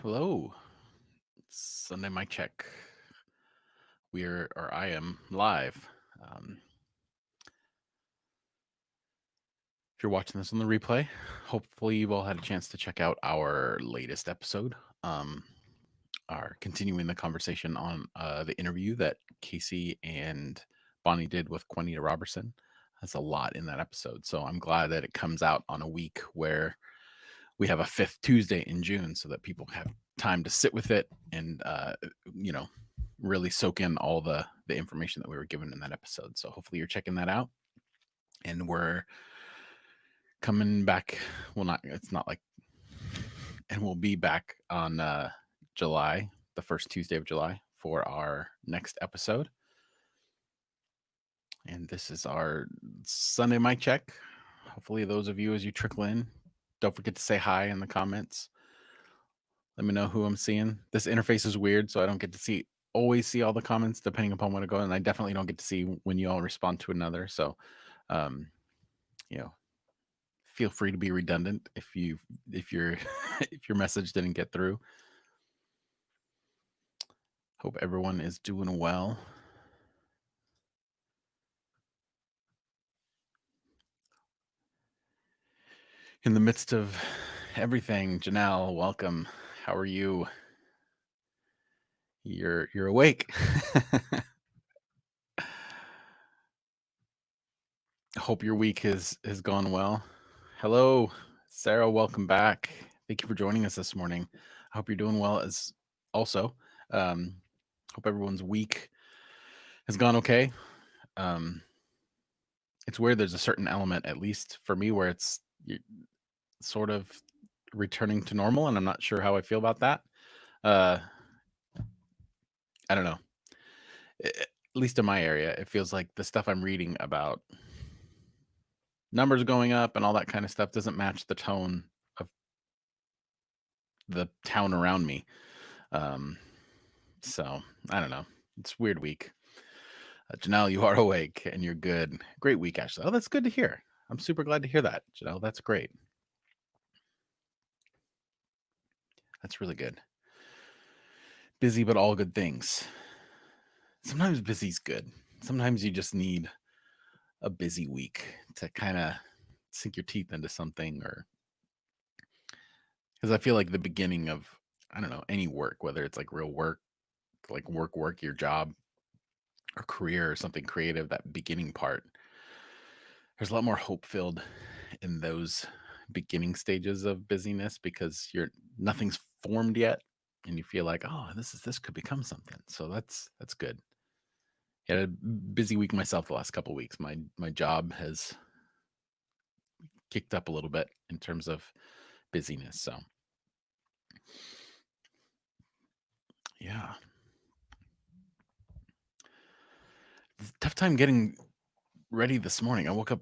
Hello. Sunday mic check. I am live. Um, if you're watching this on the replay, hopefully you've all had a chance to check out our latest episode. Um, are continuing the conversation on the interview that Casey and Bonnie did with Quinita Robertson. That's a lot in that episode. So I'm glad that it comes out on a week where we have a fifth Tuesday in June so that people have time to sit with it and you know really soak in all the information that we were given in that episode. So hopefully you're checking that out. And we're coming back. Well, not it's not like, and we'll be back on July, the first Tuesday of July for our next episode. And this is our Sunday mic check. Hopefully, those of you as you trickle in, don't forget to say hi in the comments. Let me know who I'm seeing. This interface is weird, so I don't get to always see all the comments depending upon when I go, and I definitely don't get to see when you all respond to another. So, um, you know, feel free to be redundant if your if your message didn't get through. Hope everyone is doing well. In the midst of everything, Janelle, welcome. How are you? You're awake. Hope your week has gone well. Hello, Sarah. Welcome back. Thank you for joining us this morning. I hope you're doing well as also. Um, hope everyone's week has gone okay. Um, it's weird. There's a certain element, at least for me, where sort of returning to normal, and I'm not sure how I feel about that. Uh, I don't know. At least in my area, it feels like the stuff I'm reading about numbers going up and all that kind of stuff doesn't match the tone of the town around me. Um, so I don't know. It's a weird week. Janelle, you are awake and you're good. Great week, Ashley. Oh, that's good to hear. I'm super glad to hear that, Janelle. That's great. That's really good. Busy, but all good things. Sometimes busy's good. Sometimes you just need a busy week to kind of sink your teeth into something, or because I feel like the beginning of, I don't know, any work, whether it's like real work, like work, your job or career or something creative, that beginning part, there's a lot more hope filled in those beginning stages of busyness because nothing's formed yet and you feel like, oh, this could become something. So that's good. Had a busy week myself the last couple of weeks. My job has kicked up a little bit in terms of busyness. So yeah. Tough time getting ready this morning. I woke up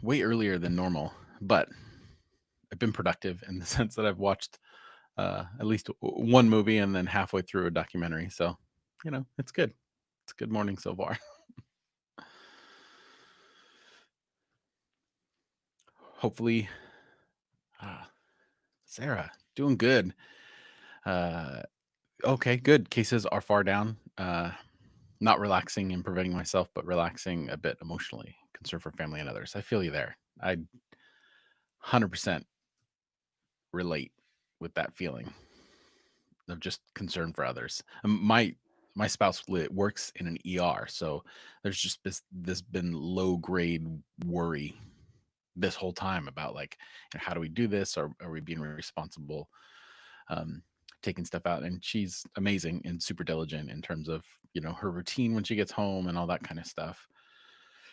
way earlier than normal, but I've been productive in the sense that I've watched at least one movie and then halfway through a documentary. So, it's good. It's a good morning so far. Hopefully, uh, Sarah, doing good. Uh, okay, good. Cases are far down. Not relaxing and preventing myself, but relaxing a bit emotionally. Concern for family and others. I feel you there. I 100% relate with that feeling of just concern for others. My spouse works in an ER, so there's just this been low grade worry this whole time about like, how do we do this? Or are we being responsible? Um, taking stuff out, and she's amazing and super diligent in terms of her routine when she gets home and all that kind of stuff.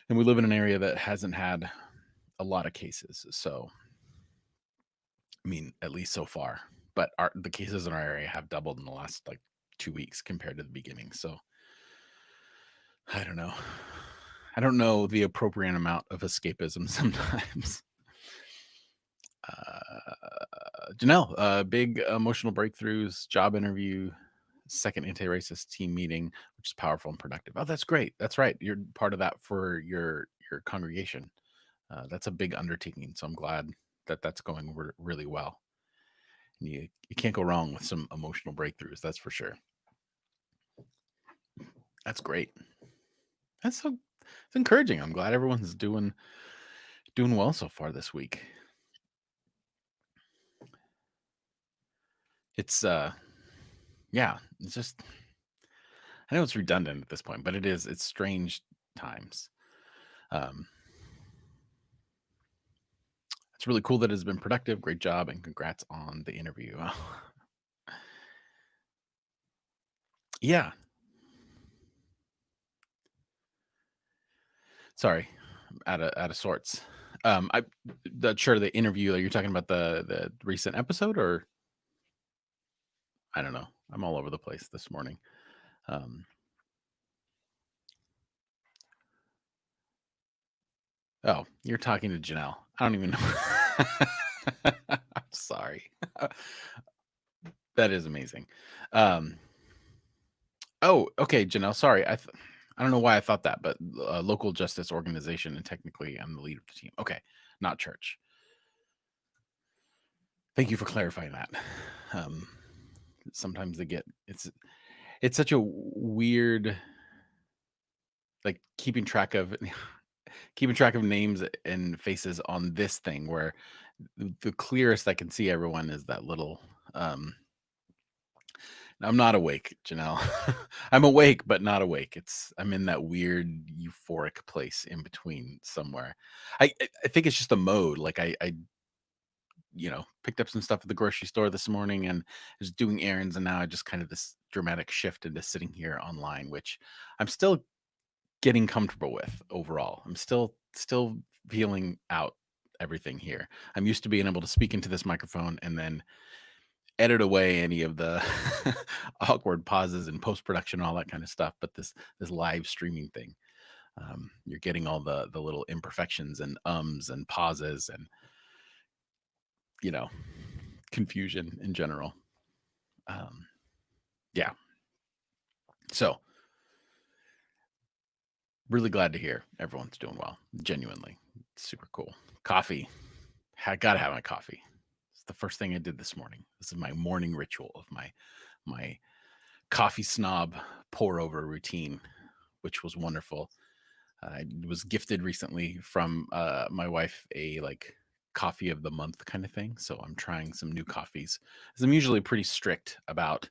And we live in an area that hasn't had a lot of cases, so I mean, at least so far. But the cases in our area have doubled in the last like 2 weeks compared to the beginning. So I don't know. I don't know the appropriate amount of escapism sometimes. Janelle, big emotional breakthroughs, job interview, second anti-racist team meeting, which is powerful and productive. Oh, that's great. That's right. You're part of that for your congregation. That's a big undertaking. So I'm glad that that's going really well. You can't go wrong with some emotional breakthroughs. That's for sure. That's great. That's so it's encouraging. I'm glad everyone's doing well so far this week. It's yeah, it's just I know it's redundant at this point, but it's strange times. Um it's really cool that it's been productive. Great job and congrats on the interview. Yeah, sorry. Out of sorts. I the sure the interview. Are you talking about the recent episode, or I don't know. I'm all over the place this morning. Um, oh, you're talking to Janelle. I don't even know. I'm sorry. That is amazing. Um, oh, okay, Janelle. Sorry, I don't know why I thought that, but local justice organization, and technically, I'm the lead of the team. Okay, not church. Thank you for clarifying that. Um, sometimes they get it's such a weird like keeping track of names and faces on this thing where the clearest I can see everyone is that little um I'm not awake, Janelle. I'm awake, but not awake. I'm in that weird euphoric place in between somewhere. I think it's just a mode. Like picked up some stuff at the grocery store this morning and was doing errands, and now I just kind of this dramatic shift into sitting here online, which I'm still getting comfortable with overall. I'm still feeling out everything here. I'm used to being able to speak into this microphone and then edit away any of the awkward pauses and post production, all that kind of stuff. But this live streaming thing, you're getting all the little imperfections and ums and pauses and you know confusion in general. Um, yeah. So really glad to hear everyone's doing well. Genuinely, super cool. Coffee. I gotta have my coffee. It's the first thing I did this morning. This is my morning ritual of my coffee snob pour over routine, which was wonderful. I was gifted recently from my wife a like coffee of the month kind of thing. So I'm trying some new coffees. As I'm usually pretty strict about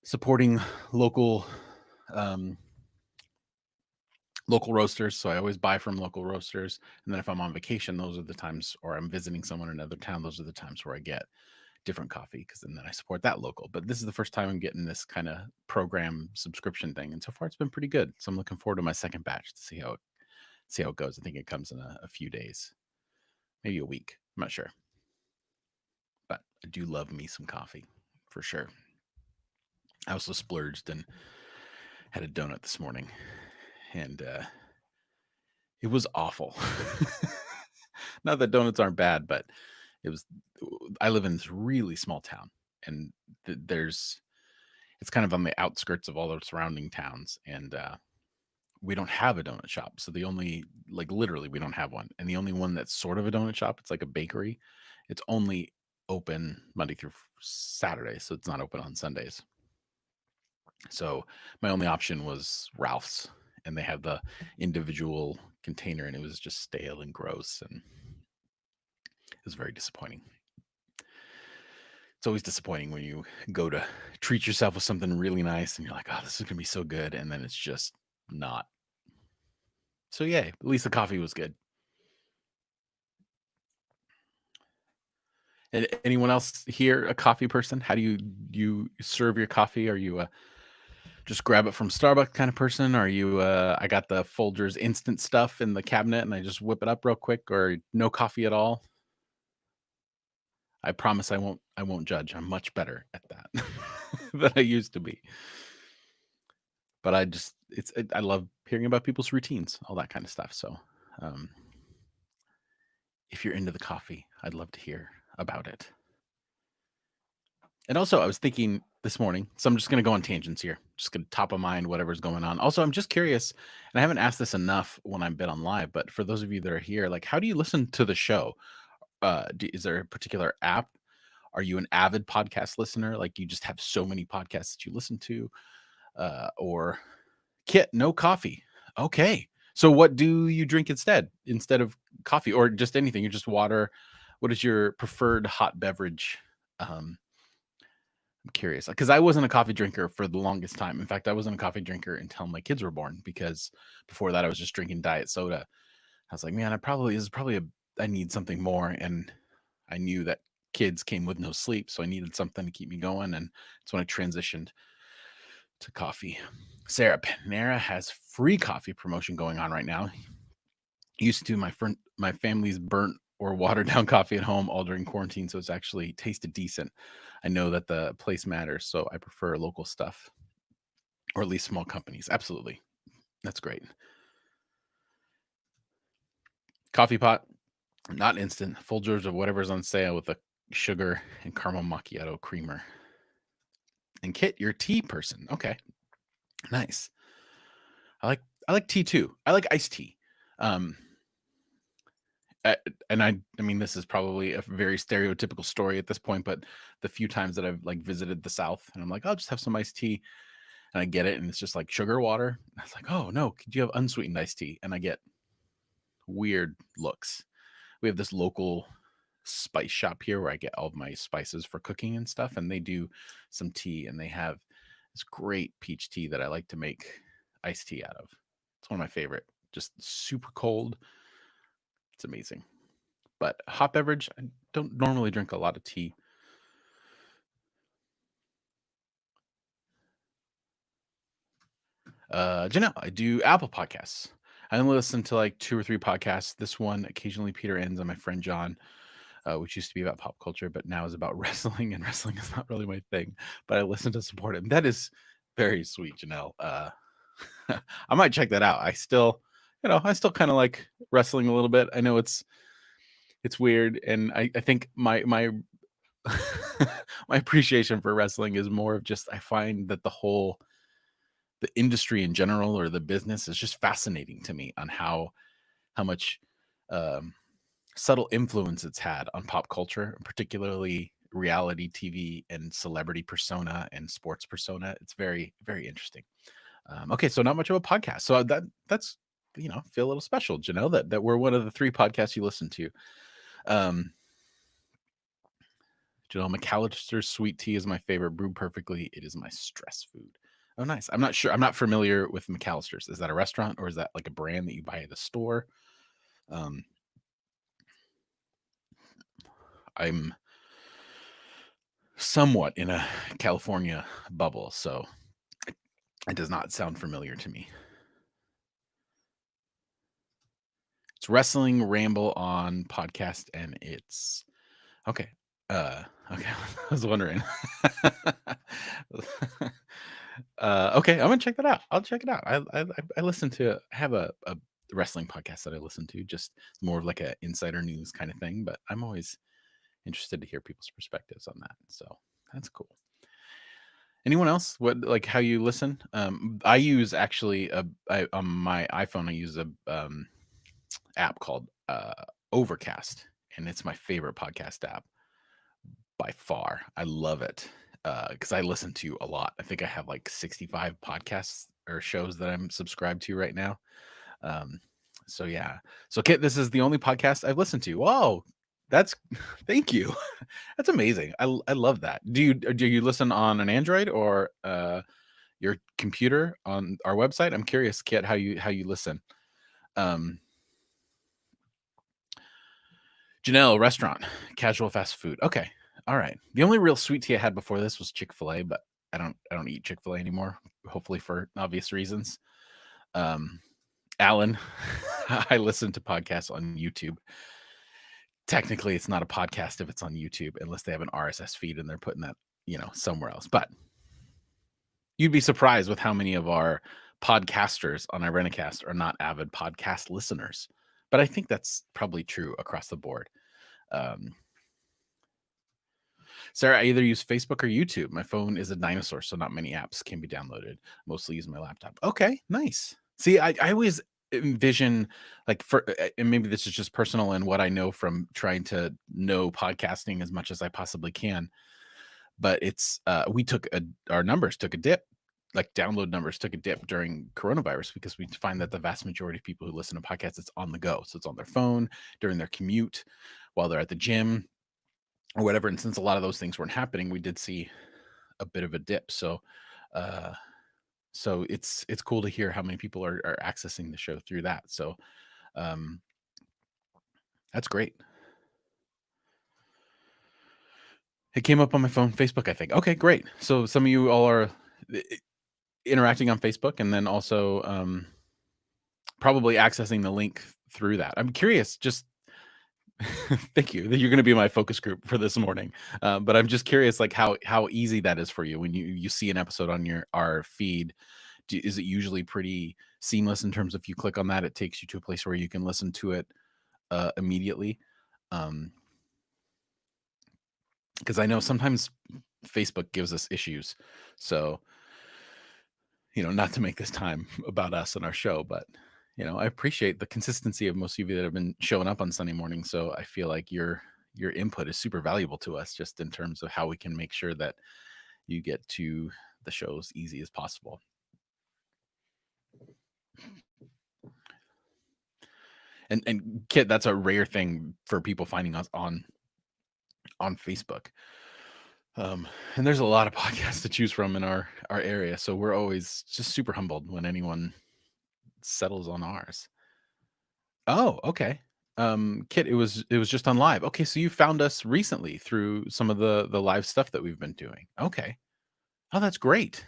supporting local um, local roasters. So I always buy from local roasters. And then if I'm on vacation, those are the times, or I'm visiting someone in another town, those are the times where I get different coffee because then I support that local. But this is the first time I'm getting this kind of program subscription thing, and so far it's been pretty good. So I'm looking forward to my second batch to see how it goes. I think it comes in a few days, maybe a week. I'm not sure, but I do love me some coffee for sure. I also splurged and had a donut this morning, and it was awful. Not that donuts aren't bad, but it was. I live in this really small town, and there's it's kind of on the outskirts of all the surrounding towns, and we don't have a donut shop. So the only like literally we don't have one, and the only one that's sort of a donut shop, it's like a bakery. It's only open Monday through Saturday, so it's not open on Sundays. So my only option was Ralph's, and they have the individual container, and it was just stale and gross, and it was very disappointing. It's always disappointing when you go to treat yourself with something really nice, and you're like, "Oh, this is gonna be so good," and then it's just not. So yay, at least the coffee was good. And anyone else here a coffee person? How do you serve your coffee? Are you a just grab it from Starbucks kind of person? Are you I got the Folgers instant stuff in the cabinet and I just whip it up real quick, or no coffee at all? I promise I won't judge. I'm much better at that than I used to be. But I love hearing about people's routines, all that kind of stuff. So um if you're into the coffee, I'd love to hear about it. And also, I was thinking this morning, so I'm just going to go on tangents here. Just going to top of mind whatever's going on. Also, I'm just curious, and I haven't asked this enough when I've been on live, but for those of you that are here, like, how do you listen to the show? Is there a particular app, Are you an avid podcast listener? Like you just have so many podcasts that you listen to, or Kit, no coffee. Okay. So what do you drink instead of coffee or just anything? You're just water. What is your preferred hot beverage? Um, I'm curious because I wasn't a coffee drinker for the longest time. In fact, I wasn't a coffee drinker until my kids were born because before that I was just drinking diet soda. I was like, man, I need something more. And I knew that kids came with no sleep, so I needed something to keep me going. And it's when I transitioned to coffee. Sarah, Panera has free coffee promotion going on right now. Used to my family's burnt or watered down coffee at home all during quarantine, so it's actually tasted decent. I know that the place matters, so I prefer local stuff or at least small companies. Absolutely. That's great. Coffee pot, not instant, Folgers of whatever's on sale with a sugar and caramel macchiato creamer. And Kit, you're a tea person. Okay. Nice. I like tea too. I like iced tea. Um uh, and I mean this is probably a very stereotypical story at this point, but the few times that I've like visited the South and I'm like, I'll just have some iced tea and I get it and it's just like sugar water. I was like, oh no, could you have unsweetened iced tea? And I get weird looks. We have this local spice shop here where I get all of my spices for cooking and stuff, and they do some tea and they have this great peach tea that I like to make iced tea out of. It's one of my favorite. Just super cold. It's amazing. But hot beverage, I don't normally drink a lot of tea. Janelle, I do Apple Podcasts. I only listen to like 2 or 3 podcasts. This one, occasionally Peter Ends and my friend John, which used to be about pop culture, but now is about wrestling, and wrestling is not really my thing. But I listen to support him. That is very sweet, Janelle. I might check that out. I still kind of like wrestling a little bit. I know it's weird, and I think my my appreciation for wrestling is more of just I find that the industry in general or the business is just fascinating to me on how much um, subtle influence it's had on pop culture, particularly reality TV and celebrity persona and sports persona. It's very, very interesting. Okay, so not much of a podcast. So that's feel a little special, Janelle, that we're one of the 3 podcasts you listen to. Um, Janelle, McAllister's sweet tea is my favorite. Brewed perfectly, it is my stress food. Oh, nice. I'm not sure. I'm not familiar with McAllister's. Is that a restaurant or is that like a brand that you buy at a store? Um, I'm somewhat in a California bubble, so it does not sound familiar to me. It's Wrestling Ramble on podcast, and it's okay. Okay, I was wondering. Okay, I'm gonna check that out. I'll check it out. I listen to I have a wrestling podcast that I listen to, just more of like a insider news kind of thing. But I'm always interested to hear people's perspectives on that. So that's cool. Anyone else? What like how you listen? I use actually on my iPhone. I use a app called Overcast, and it's my favorite podcast app by far. I love it because I listen to a lot. I think I have like 65 podcasts or shows that I'm subscribed to right now. Um, so yeah. So Kit, this is the only podcast I've listened to. Whoa, that's thank you. That's amazing. I love that. Do you listen on an Android or your computer on our website? I'm curious, Kit, how you listen. Um, Janelle, restaurant, casual fast food. Okay. All right. The only real sweet tea I had before this was Chick-fil-A, but I don't eat Chick-fil-A anymore, hopefully for obvious reasons. Um, Alan, I listen to podcasts on YouTube. Technically, it's not a podcast if it's on YouTube, unless they have an RSS feed and they're putting that, somewhere else. But you'd be surprised with how many of our podcasters on Irenicast are not avid podcast listeners. But I think that's probably true across the board. Um, Sarah, I either use Facebook or YouTube. My phone is a dinosaur, so not many apps can be downloaded. Mostly use my laptop. Okay, nice. See, I always envision, like, and maybe this is just personal and what I know from trying to know podcasting as much as I possibly can, but it's, we took a our numbers took a dip, like, download numbers took a dip during coronavirus because we find that the vast majority of people who listen to podcasts, it's on the go. So it's on their phone, during their commute, while they're at the gym or whatever, and since a lot of those things weren't happening, we did see a bit of a dip. Uh, so it's cool to hear how many people are accessing the show through that. So, um, that's great. It came up on my phone, Facebook, I think. Okay, great. So some of you all are I interacting on Facebook and then also, probably accessing the link through that. I'm curious, just thank you, that you're gonna be my focus group for this morning. But I'm just curious, like, how easy that is for you when you see an episode on our feed. Is it usually pretty seamless in terms of if you click on that, it takes you to a place where you can listen to it, immediately? Um, because I know sometimes Facebook gives us issues. So, not to make this time about us and our show, but I appreciate the consistency of most of you that have been showing up on Sunday morning. So I feel like your input is super valuable to us just in terms of how we can make sure that you get to the show as easy as possible. And Kit, that's a rare thing for people finding us on Facebook. And there's a lot of podcasts to choose from in our area. So we're always just super humbled when anyone settles on ours. Oh, okay. Kit, it was just on live. Okay, so you found us recently through some of the live stuff that we've been doing. Okay. Oh, that's great.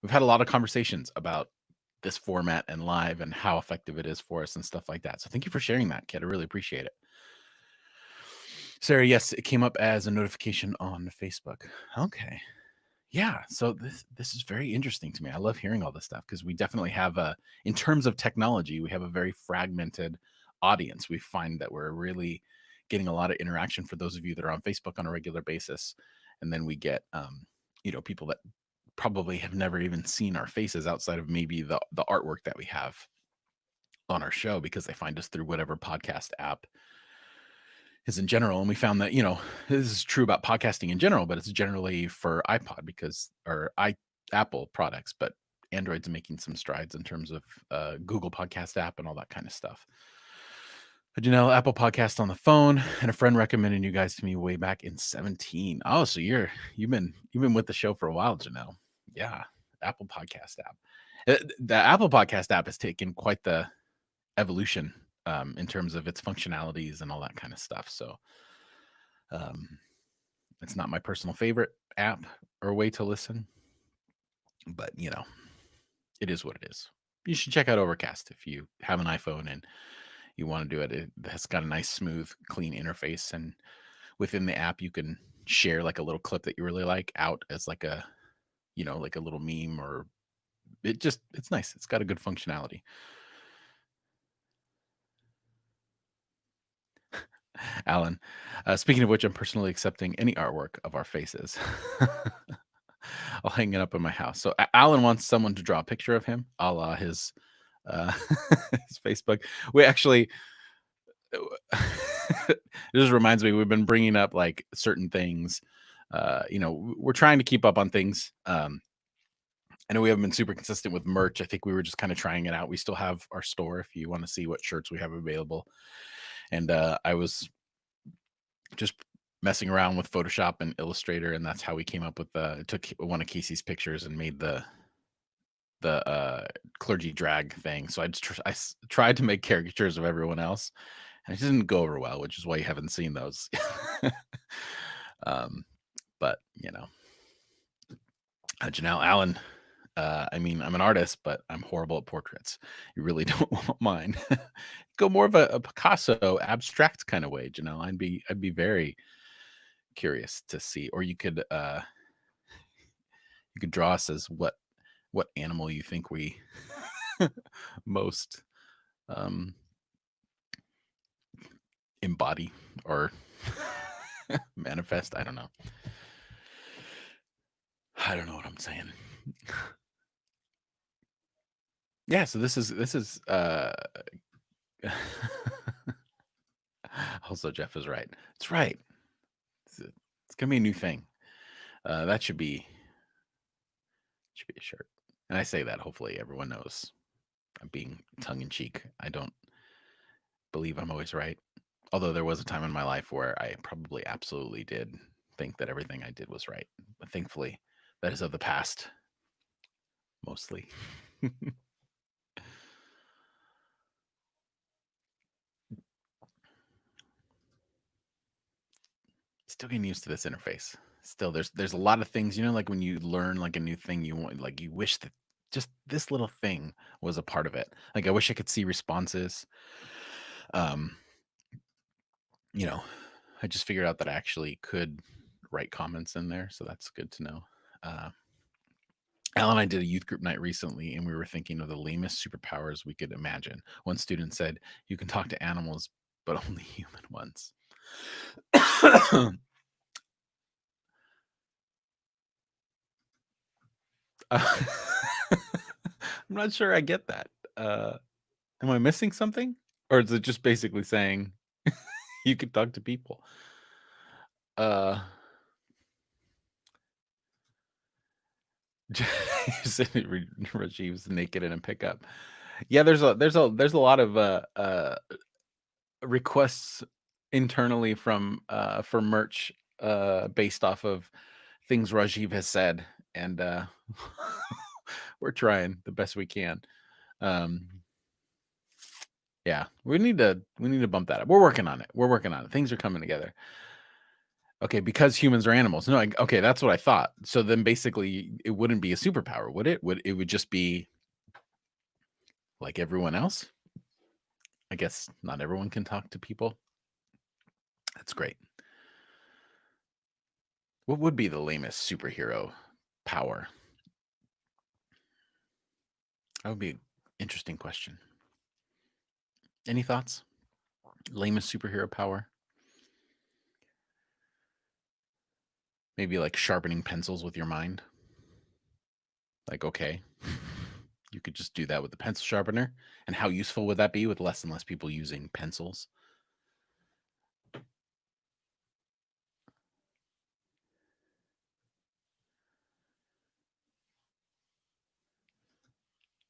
We've had a lot of conversations about this format and live and how effective it is for us and stuff like that. So thank you for sharing that, Kit. I really appreciate it. Sarah, yes, it came up as a notification on Facebook. Okay. Yeah, so this is very interesting to me. I love hearing all this stuff because we definitely have in terms of technology, we have a very fragmented audience. We find that we're really getting a lot of interaction for those of you that are on Facebook on a regular basis, and then we get people that probably have never even seen our faces outside of maybe the artwork that we have on our show because they find us through whatever podcast app is in general. And we found that, this is true about podcasting in general, but it's generally for iPod because, or Apple products, but Android's making some strides in terms of Google Podcast app and all that kind of stuff. But Apple Podcast on the phone, and a friend recommended you guys to me way back in 17. Oh, so you've been with the show for a while, Janelle. Yeah, Apple Podcast app. The Apple Podcast app has taken quite the evolution in terms of its functionalities and all that kind of stuff. So um, it's not my personal favorite app or way to listen, but it is what it is. You should check out Overcast if you have an iPhone and you want to do it. It has got a nice, smooth, clean interface, and within the app, you can share like a little clip that you really like out as like like a little meme, or it's nice. It's got a good functionality. Alan, speaking of which, I'm personally accepting any artwork of our faces. I'll hang it up in my house. So Alan wants someone to draw a picture of him, a la his uh, his Facebook. We actually, it just reminds me, we've been bringing up like certain things. We're trying to keep up on things. I know we haven't been super consistent with merch. I think we were just kind of trying it out. We still have our store if you want to see what shirts we have available. And I was just messing around with Photoshop and Illustrator, and that's how we came up with took one of Casey's pictures and made the clergy drag thing. So tried to make caricatures of everyone else, and it didn't go over well, which is why you haven't seen those. But Janelle Allen. I mean, I'm an artist, but I'm horrible at portraits. You really don't want mine. Go more of a Picasso abstract kind of way, Janelle. I'd be very curious to see. Or you could draw us as what animal you think we most um embody or manifest. I don't know what I'm saying. Yeah, so this is also Jeff is right. It's right. It's gonna be a new thing. That should be a shirt. And I say that hopefully everyone knows I'm being tongue in cheek. I don't believe I'm always right. Although there was a time in my life where I probably absolutely did think that everything I did was right. But thankfully, that is of the past, mostly. Still getting used to this interface. Still, there's a lot of things, like when you learn like a new thing, you want like you wish that just this little thing was a part of it. Like I wish I could see responses. Um, you know, I just figured out that I actually could write comments in there, so that's good to know. Uh, Al and I did a youth group night recently, and we were thinking of the lamest superpowers we could imagine. One student said, "You can talk to animals, but only human ones." Uh, I'm not sure I get that. Uh, am I missing something, or is it just basically saying you can talk to people? Uh, you said Rajiv's naked in a pickup. Yeah, there's a lot of requests internally from for merch based off of things Rajiv has said, and we're trying the best we can. Um, yeah, we need to bump that up. We're working on it. We're working on it. Things are coming together. Okay, because humans are animals. No, okay, that's what I thought. So then basically it wouldn't be a superpower, would it? Would just be like everyone else? I guess not everyone can talk to people. That's great. What would be the lamest superhero power? That would be an interesting question. Any thoughts? Lamest superhero power? Maybe like sharpening pencils with your mind. Like, okay, you could just do that with the pencil sharpener. And how useful would that be with less and less people using pencils?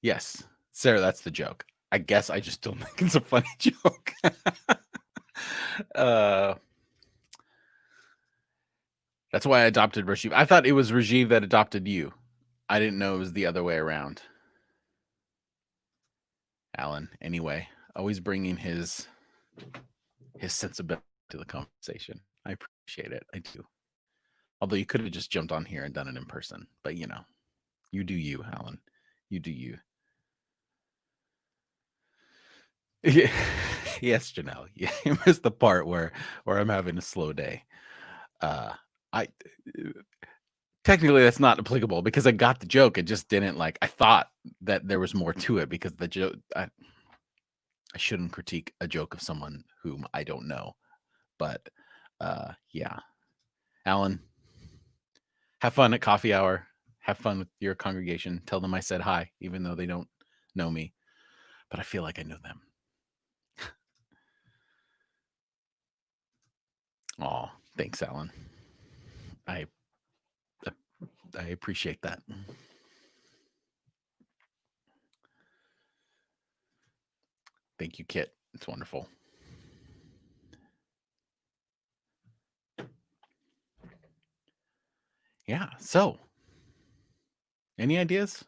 Yes, Sarah, that's the joke. I guess I just don't think it's a funny joke. uh, that's why I adopted Rajiv. I thought it was Rajiv that adopted you. I didn't know it was the other way around. Alan, anyway, always bringing his sensibility to the conversation. I appreciate it. I do. Although you could have just jumped on here and done it in person, but you do you, Alan. You do you. Yeah. Yes, Janelle. Yeah, you missed the part where I'm having a slow day. I technically that's not applicable because I got the joke. It just didn't like. I thought that there was more to it because the joke. I shouldn't critique a joke of someone whom I don't know, but yeah, Alan, have fun at coffee hour. Have fun with your congregation. Tell them I said hi, even though they don't know me, but I feel like I know them. Oh, thanks, Alan. I I appreciate that. Thank you, Kit. It's wonderful. Yeah. So, any ideas?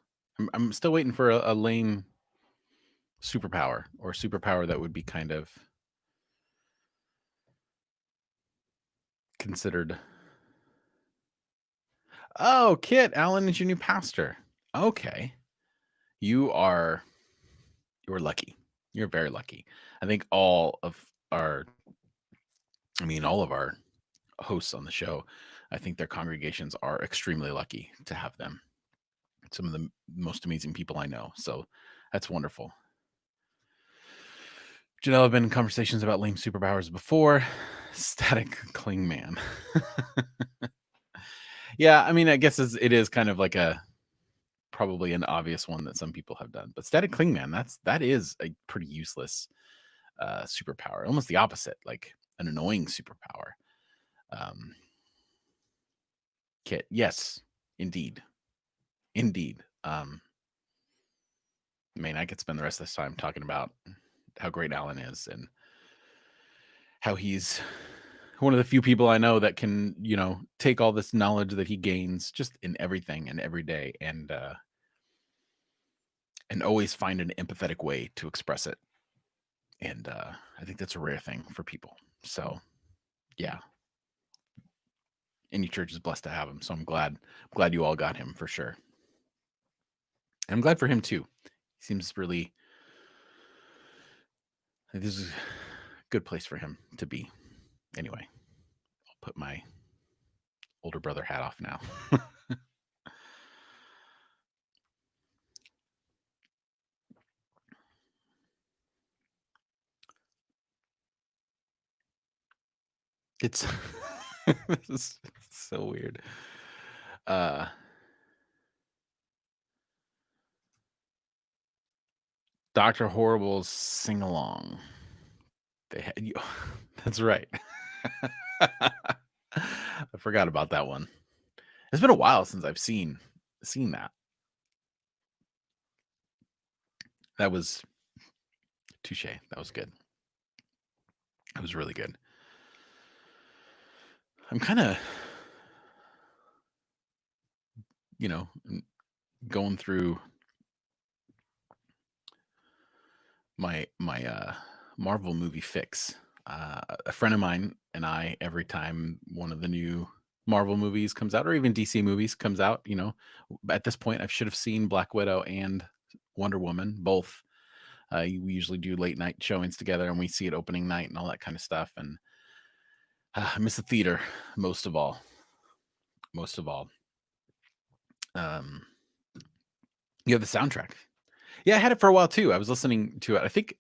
I'm still waiting for a lame superpower or superpower that would be kind of considered. Oh, Kit, Alan is your new pastor. Okay. You are you're lucky. You're very lucky. I think our all of our hosts on the show, I think their congregations are extremely lucky to have them. Some of the most amazing people I know. So that's wonderful. Janelle, I've been in conversations about lame superpowers before. Static cling man. Yeah, I mean, I guess it is kind of like a probably an obvious one that some people have done. But static cling, man, that is a pretty useless superpower. Almost the opposite, like an annoying superpower. Um, Kit, yes, indeed, indeed. I mean, I could spend the rest of this time talking about how great Alan is and how he's one of the few people I know that can, take all this knowledge that he gains just in everything and every day and always find an empathetic way to express it. And I think that's a rare thing for people. So, yeah, any church is blessed to have him. So I'm glad you all got him for sure. And I'm glad for him too. He seems really. This is a good place for him to be. Anyway, I'll put my older brother hat off now. It's this is so weird. Dr. Horrible's sing along. They had you. That's right. I forgot about that one. It's been a while since I've seen that. That was touche. That was good. That was really good. I'm kind of, going through my Marvel movie fix. A friend of mine and I, every time one of the new Marvel movies comes out, or even DC movies comes out, at this point I should have seen Black Widow and Wonder Woman both. We usually do late night showings together, and we see it opening night and all that kind of stuff. And I miss the theater most of all. Most of all. You have the soundtrack. Yeah, I had it for a while too. I was listening to it. I think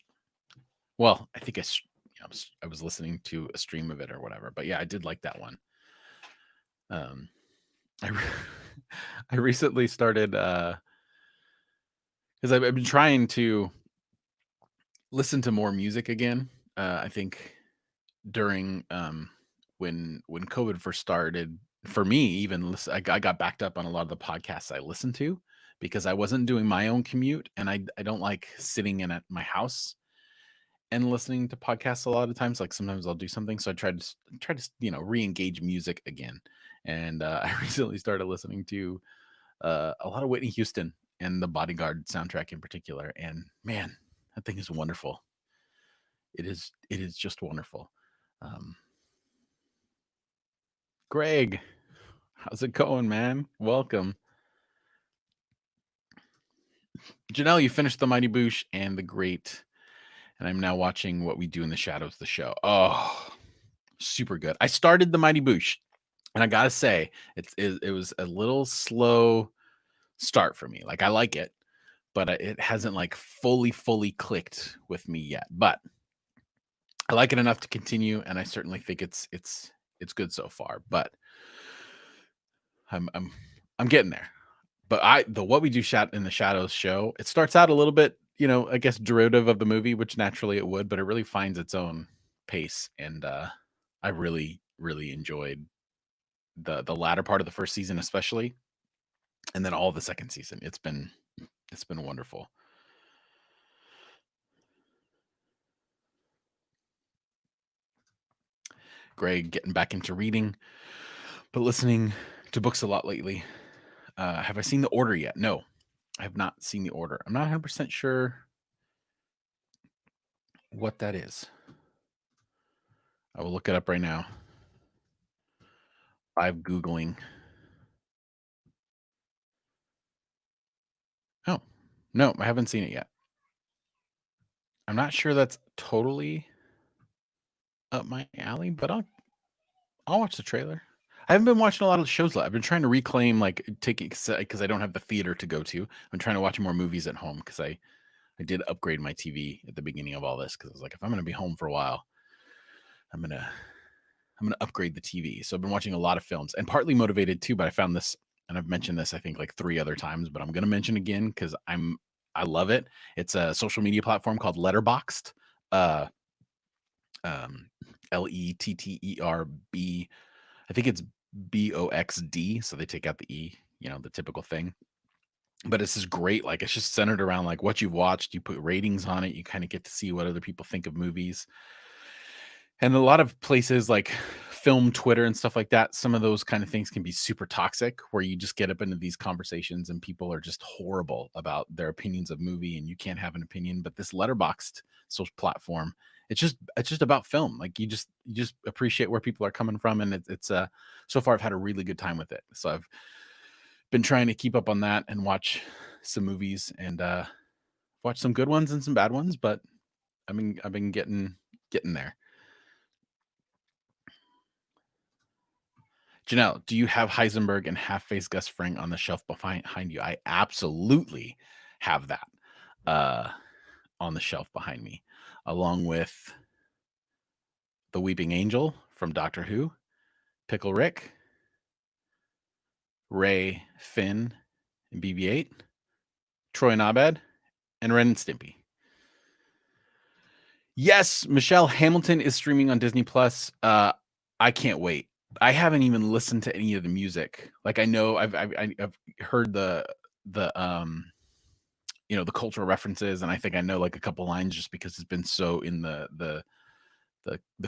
I was listening to a stream of it or whatever. But yeah, I did like that one. I I recently started because I've been trying to listen to more music again. I think during when COVID first started, for me even I got backed up on a lot of the podcasts I listened to because I wasn't doing my own commute, and I don't like sitting in at my house and listening to podcasts a lot of times. Like sometimes I'll do something, so I tried to re-engage music again, and I recently started listening to a lot of Whitney Houston and the Bodyguard soundtrack in particular. And man, that thing is wonderful. It is just wonderful. Um, Greg, how's it going, man? Welcome. Janelle, you finished The Mighty Boosh and The Great, and I'm now watching What We Do in the Shadows, the show. Oh, super good. I started The Mighty Boosh, and I gotta say, it was a little slow start for me. Like, I like it, but it hasn't like fully clicked with me yet. But I like it enough to continue, and I certainly think it's good so far. But I'm getting there. But the What We Do in the Shadows show, it starts out a little bit, I guess derivative of the movie, which naturally it would, but it really finds its own pace. And I really, really enjoyed the latter part of the first season, especially, and then all the second season. It's been wonderful. Greg getting back into reading, but listening to books a lot lately. Have I seen The Order yet? No, I have not seen The Order. I'm not 100% sure what that is. I will look it up right now. I'm Googling. Oh, no, I haven't seen it yet. I'm not sure that's totally up my alley, but I'll watch the trailer. I haven't been watching a lot of shows. I've been trying to reclaim, like, taking because I don't have the theater to go to. I'm trying to watch more movies at home because I did upgrade my TV at the beginning of all this because I was like, if I'm going to be home for a while, I'm gonna upgrade the TV. So I've been watching a lot of films, and partly motivated too. But I found this and I've mentioned this I think like 3 other times, but I'm gonna mention again because I love it. It's a social media platform called Letterboxd. Uh, um, Letterb. I think it's Boxd, so they take out the E, the typical thing. But it's just great. Like it's just centered around like what you've watched. You put ratings on it. You kind of get to see what other people think of movies. And a lot of places like film Twitter and stuff like that, some of those kind of things can be super toxic where you just get up into these conversations and people are just horrible about their opinions of movie and you can't have an opinion. But this letterboxed social platform, it's just about film. Like you just appreciate where people are coming from. And it's so far I've had a really good time with it. So I've been trying to keep up on that and watch some movies and watch some good ones and some bad ones, but I've been getting there. Janelle, do you have Heisenberg and Half Face Gus Fring on the shelf behind you? I absolutely have that uh, on the shelf behind me, along with the Weeping Angel from Doctor Who, Pickle Rick, Ray, Finn, and BB-8, Troy and Abed, and Ren and Stimpy. Yes, Michelle Hamilton is streaming on Disney Plus. I can't wait. I haven't even listened to any of the music. Like I know I've heard the the cultural references, and I think I know like a couple lines just because it's been so in the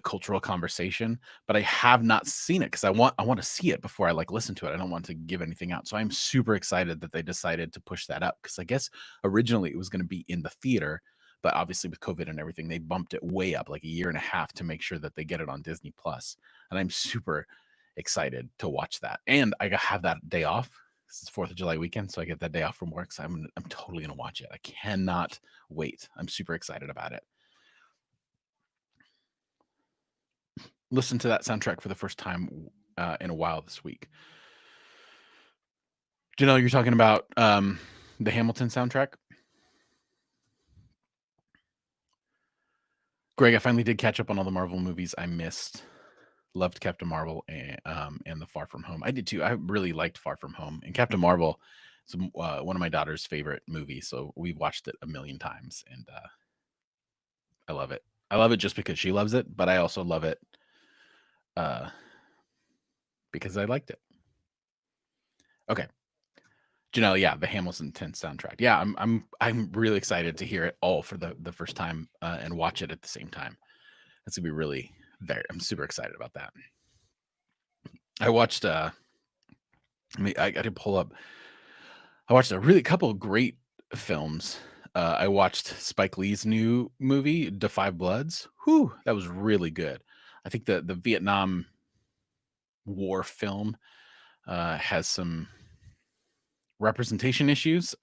cultural conversation. But I have not seen it because I want to see it before I like listen to it. I don't want to give anything out. So I'm super excited that they decided to push that up because I guess originally it was going to be in the theater, but obviously with COVID and everything, they bumped it way up like a year and a half to make sure that they get it on Disney Plus. And I'm super excited to watch that. And have that day off. This is 4th of July weekend, so I get that day off from work. So I'm totally gonna watch it. I cannot wait. I'm super excited about it. Listen to that soundtrack for the first time in a while this week. Janelle, you're talking about the Hamilton soundtrack. Greg, I finally did catch up on all the Marvel movies I missed. Loved Captain Marvel and the Far From Home. I did too. I really liked Far From Home and Captain Marvel. It's one of my daughter's favorite movies, so we've watched it a million times, and I love it. I love it just because she loves it, but I also love it uh, because I liked it. Okay, Janelle, yeah, the Hamilton 10 soundtrack. Yeah, I'm really excited to hear it all for the first time and watch it at the same time. That's gonna be really very. I'm super excited about that. I watched. I got to pull up. I watched a really couple of great films. I watched Spike Lee's new movie, Da 5 Bloods. Whew, that was really good. I think the Vietnam War film has some representation issues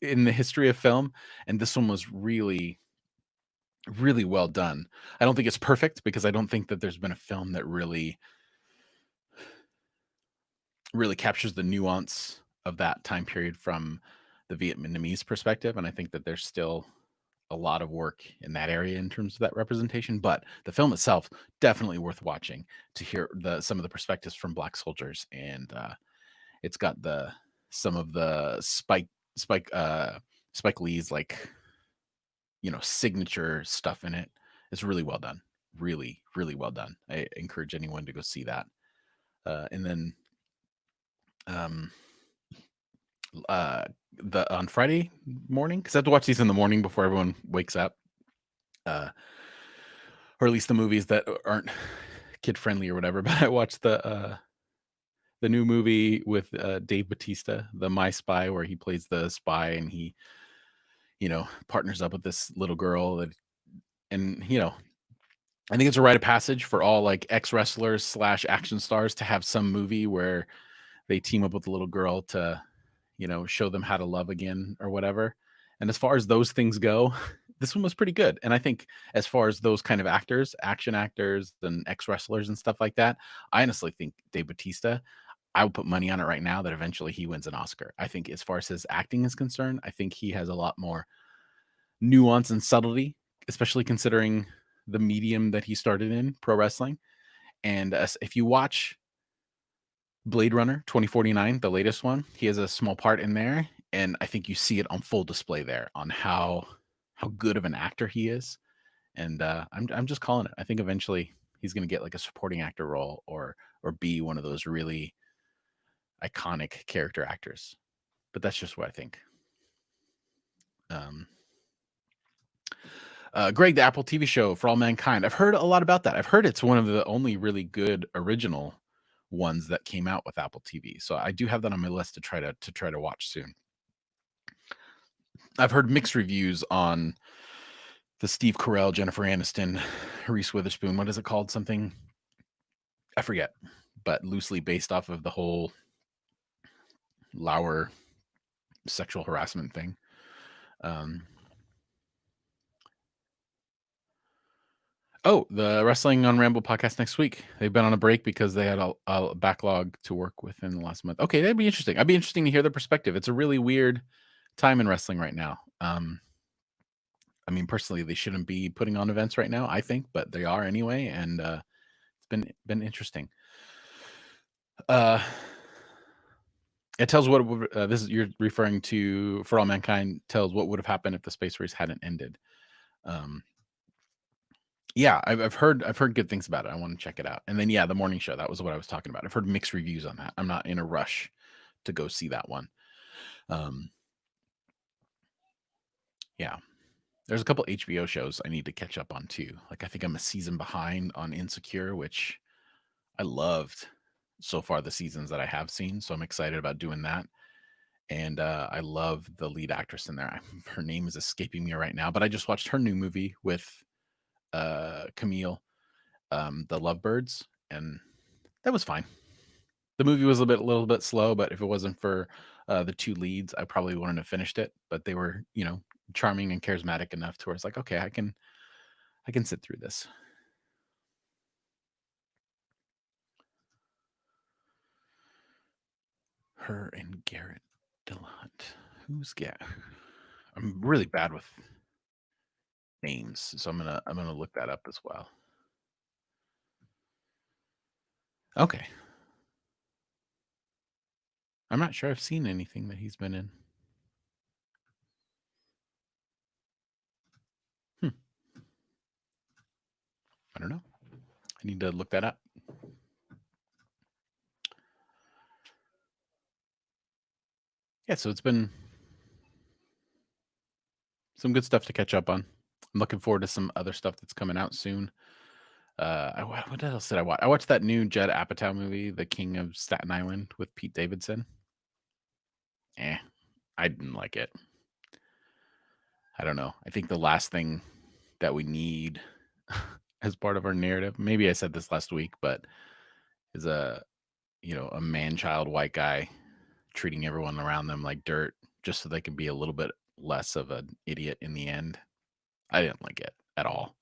in the history of film, and this one was really, really well done. I don't think it's perfect because I don't think that there's been a film that really captures the nuance of that time period from the Vietnamese perspective, and I think that there's still a lot of work in that area in terms of that representation. But the film itself definitely worth watching to hear some of the perspectives from Black soldiers, and it's got the some of the Spike Spike Lee's like signature stuff in it. It's really well done, really really well done. I encourage anyone to go see that. And then um uh the on Friday morning because I have to watch these in the morning before everyone wakes up. Uh or at least the movies that aren't kid friendly or whatever. But I watched the new movie with Dave Batista, the My Spy, where he plays the spy and he partners up with this little girl and I think it's a rite of passage for all like ex wrestlers slash action stars to have some movie where they team up with a little girl to show them how to love again or whatever. And as far as those things go, this one was pretty good. And I think as far as those kind of actors, action actors and ex wrestlers and stuff like that, I honestly think Dave Batista, I would put money on it right now that eventually he wins an Oscar. I think as far as his acting is concerned, I think he has a lot more nuance and subtlety, especially considering the medium that he started in, pro wrestling. And if you watch Blade Runner 2049, the latest one. He has a small part in there, and I think you see it on full display there on how good of an actor he is. And I'm just calling it. I think eventually he's going to get like a supporting actor role or be one of those really iconic character actors. But that's just what I think. Um, Greg, the Apple TV show For All Mankind. I've heard a lot about that. I've heard it's one of the only really good original ones that came out with Apple TV. So I do have that on my list to try to watch soon. I've heard mixed reviews on the Steve Carell, Jennifer Aniston, Reese Witherspoon. What is it called? Something I forget, but loosely based off of the whole Lauer sexual harassment thing. Oh, the Wrestling on Ramble podcast next week. They've been on a break because they had a backlog to work with in the last month. Okay, that'd be interesting. I'd be interesting to hear their perspective. It's a really weird time in wrestling right now. I mean, personally, they shouldn't be putting on events right now, I think, but they are anyway, and it's been interesting. It tells what this is. You're referring to For All Mankind. Tells what would have happened if the space race hadn't ended. Yeah, I've heard good things about it. I want to check it out. And then the morning show. That was what I was talking about. I've heard mixed reviews on that. I'm not in a rush to go see that one. Yeah, there's a couple HBO shows I need to catch up on too. Like I think I'm a season behind on Insecure, which I loved so far the seasons that I have seen. So I'm excited about doing that. And I love the lead actress in there. Her name is escaping me right now, but I just watched her new movie with Camille, The Lovebirds, and that was fine. The movie was a little bit slow, but if it wasn't for the two leads, I probably wouldn't have finished it. But they were, charming and charismatic enough to where it's like, okay, I can sit through this. Her and Garrett Dillahunt. Who's Garrett? I'm really bad with names, so I'm gonna look that up as well. Okay. I'm not sure I've seen anything that he's been in. I don't know. I need to look that up. Yeah, so it's been some good stuff to catch up on. I'm looking forward to some other stuff that's coming out soon. What else did I watch? I watched that new Judd Apatow movie, The King of Staten Island, with Pete Davidson. I didn't like it. I don't know. I think the last thing that we need as part of our narrative, maybe I said this last week, but is a man-child white guy treating everyone around them like dirt just so they can be a little bit less of an idiot in the end. I didn't like it at all.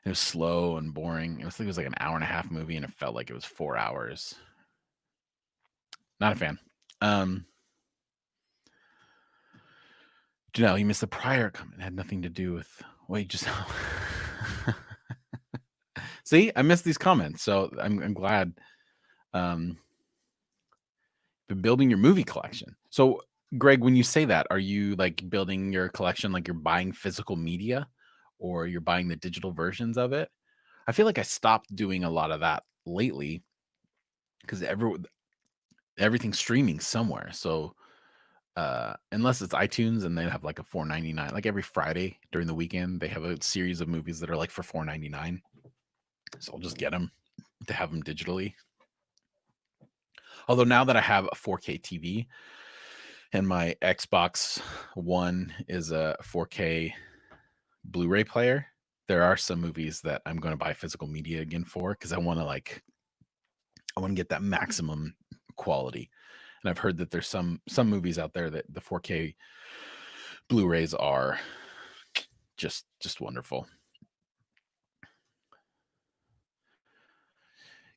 It was slow and boring. It was like an hour and a half movie, and it felt like it was 4 hours. Not a fan. Janelle, you missed the prior comment. It had nothing to do with what you just. See, I missed these comments, so I'm glad. Been building your movie collection. So, Greg, when you say that, are you like building your collection like you're buying physical media, or you're buying the digital versions of it? I feel like I stopped doing a lot of that lately because everything's streaming somewhere. So unless it's iTunes and they have like a $4.99, like every Friday during the weekend, they have a series of movies that are like for $4.99. So I'll just get them to have them digitally. Although now that I have a 4K TV and my Xbox One is a 4K Blu-ray player, there are some movies that I'm going to buy physical media again for because I want to get that maximum quality. And I've heard that there's some movies out there that the 4K Blu-rays are just wonderful.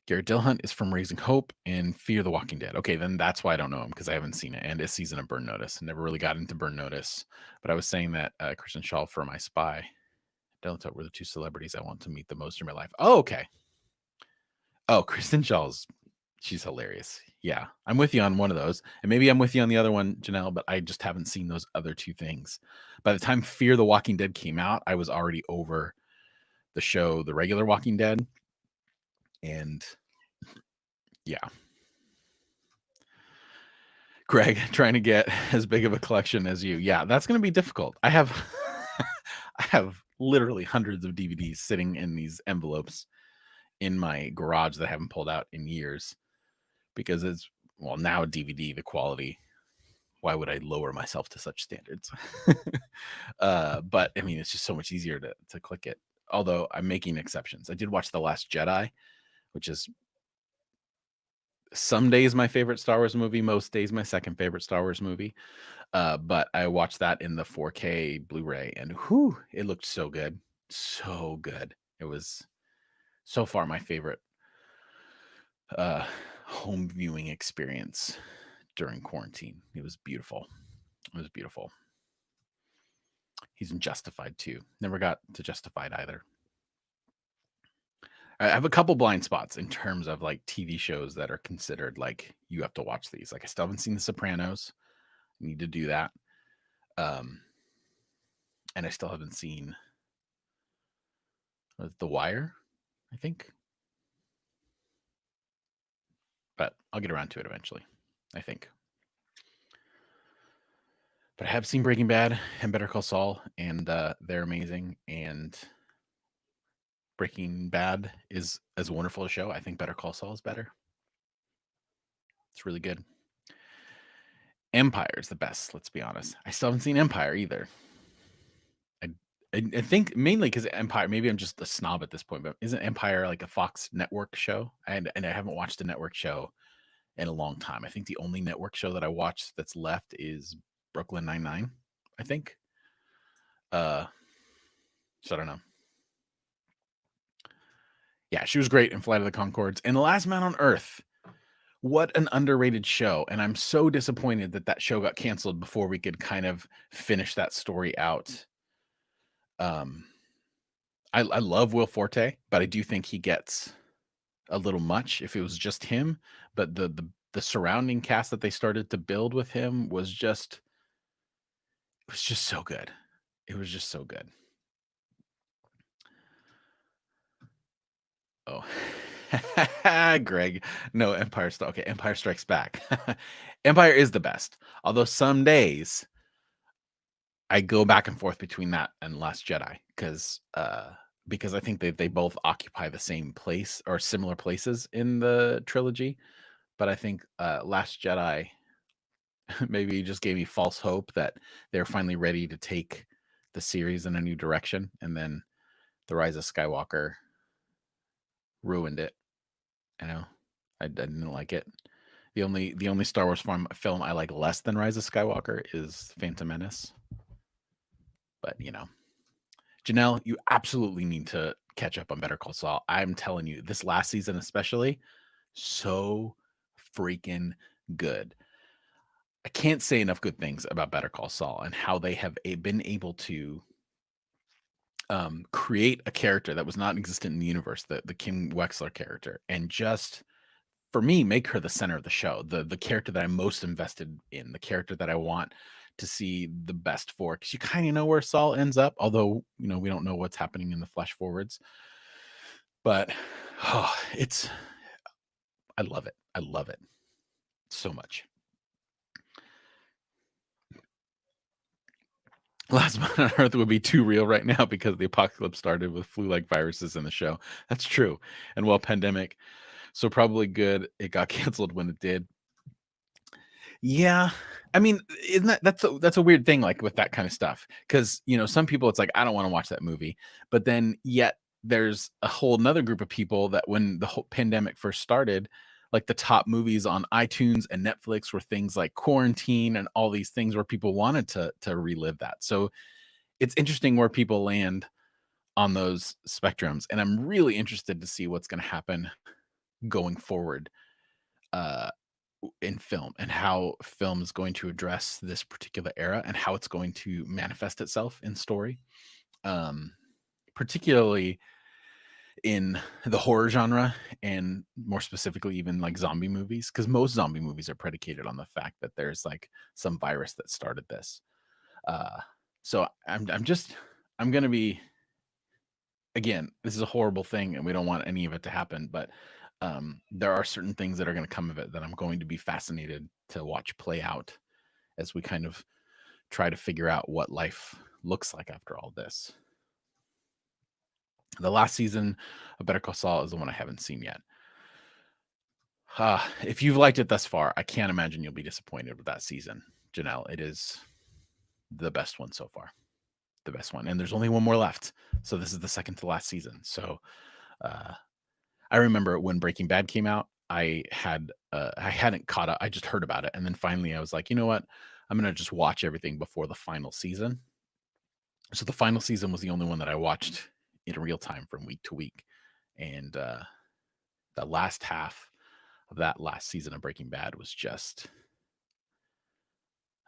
Garrett Dillahunt is from Raising Hope and Fear the Walking Dead. Okay, then that's why I don't know him because I haven't seen it. And a season of Burn Notice. Never really got into Burn Notice, but I was saying that Kristen Schaal for My Spy, Dillahunt were the two celebrities I want to meet the most in my life. Oh, okay. Oh, Kristen Schaal's She's hilarious. Yeah, I'm with you on one of those, and maybe I'm with you on the other one, Janelle, but I just haven't seen those other 2 things. By the time Fear the Walking Dead came out, I was already over the show, The Regular Walking Dead, and yeah. Greg, trying to get as big of a collection as you. Yeah, that's gonna be difficult. I have I have literally hundreds of DVDs sitting in these envelopes in my garage that I haven't pulled out in years because it's well, now DVD, the quality, why would I lower myself to such standards? But I mean, it's just so much easier to click it. Although I'm making exceptions. I did watch The Last Jedi, which is some days my favorite Star Wars movie, most days my second favorite Star Wars movie. But I watched that in the 4K Blu-ray, and whew, it looked so good, so good. It was so far my favorite uh, home viewing experience during quarantine. It was beautiful. It was beautiful. He's in Justified too. Never got to Justified either. I have a couple blind spots in terms of like TV shows that are considered like you have to watch these. Like I still haven't seen The Sopranos. I need to do that. Um, and I still haven't seen The Wire, I think. But I'll get around to it eventually, I think. But I have seen Breaking Bad and Better Call Saul, and they're amazing. And Breaking Bad is as wonderful a show. I think Better Call Saul is better. It's really good. Empire is the best. Let's be honest. I still haven't seen Empire either. I I think mainly because Empire. Maybe I'm just a snob at this point, but isn't Empire like a Fox network show? And I haven't watched a network show in a long time. I think the only network show that I watched that's left is Brooklyn Nine-Nine, I think. Uh, so I don't know. Yeah, she was great in Flight of the Concords and The Last Man on Earth. What an underrated show, and I'm so disappointed that that show got canceled before we could kind of finish that story out. Um, I love Will Forte, but I do think he gets a little much if it was just him. But the surrounding cast that they started to build with him was just so good. It was just so good. Oh, Greg, no Empire. Okay, Empire Strikes Back. Empire is the best. Although some days I go back and forth between that and Last Jedi because I think they both occupy the same place or similar places in the trilogy. But I think Last Jedi maybe just gave me false hope that they're finally ready to take the series in a new direction, and then the Rise of Skywalker ruined it. You know, I didn't like it. The only Star Wars film I like less than Rise of Skywalker is Phantom Menace. But Janelle, you absolutely need to catch up on Better Call Saul. I'm telling you, this last season especially, so freaking good. I can't say enough good things about Better Call Saul and how they have been able to create a character that was not existent in the universe, the Kim Wexler character, and just for me, make her the center of the show, the character that I'm most invested in, the character that I want to see the best for. Because you kind of know where Saul ends up, although we don't know what's happening in the flash forwards. But it's I love it. I love it so much. Last Man on Earth would be too real right now because the apocalypse started with flu-like viruses in the show. That's true. And well, pandemic, so probably good. It got canceled when it did. Yeah. I mean, isn't that's a weird thing, like, with that kind of stuff? Because some people, it's like, "I don't wanna watch that movie," but then yet there's a whole 'nother group of people that when the whole pandemic first started, like, the top movies on iTunes and Netflix were things like Quarantine and all these things where people wanted to relive that. So, it's interesting where people land on those spectrums, and I'm really interested to see what's gonna happen going forward, uh in film and how film is going to address this particular era and how it's going to manifest itself in story. Um, particularly in the horror genre, and more specifically even like zombie movies, because most zombie movies are predicated on the fact that there's like some virus that started this. Uh, so I'm gonna be, again, this is a horrible thing and we don't want any of it to happen, but there are certain things that are going to come of it that I'm going to be fascinated to watch play out as we kind of try to figure out what life looks like after all this. The last season of Better Call Saul is the one I haven't seen yet. If you've liked it thus far, I can't imagine you'll be disappointed with that season, Janelle. It is the best one so far, the best one, and there's only one more left. So this is the second to last season. So uh, I remember when Breaking Bad came out, I hadn't caught up. I just heard about it, and then finally I was like, you know what? I'm gonna just watch everything before the final season. So the final season was the only one that I watched in real time from week to week, and the last half of that last season of Breaking Bad was just,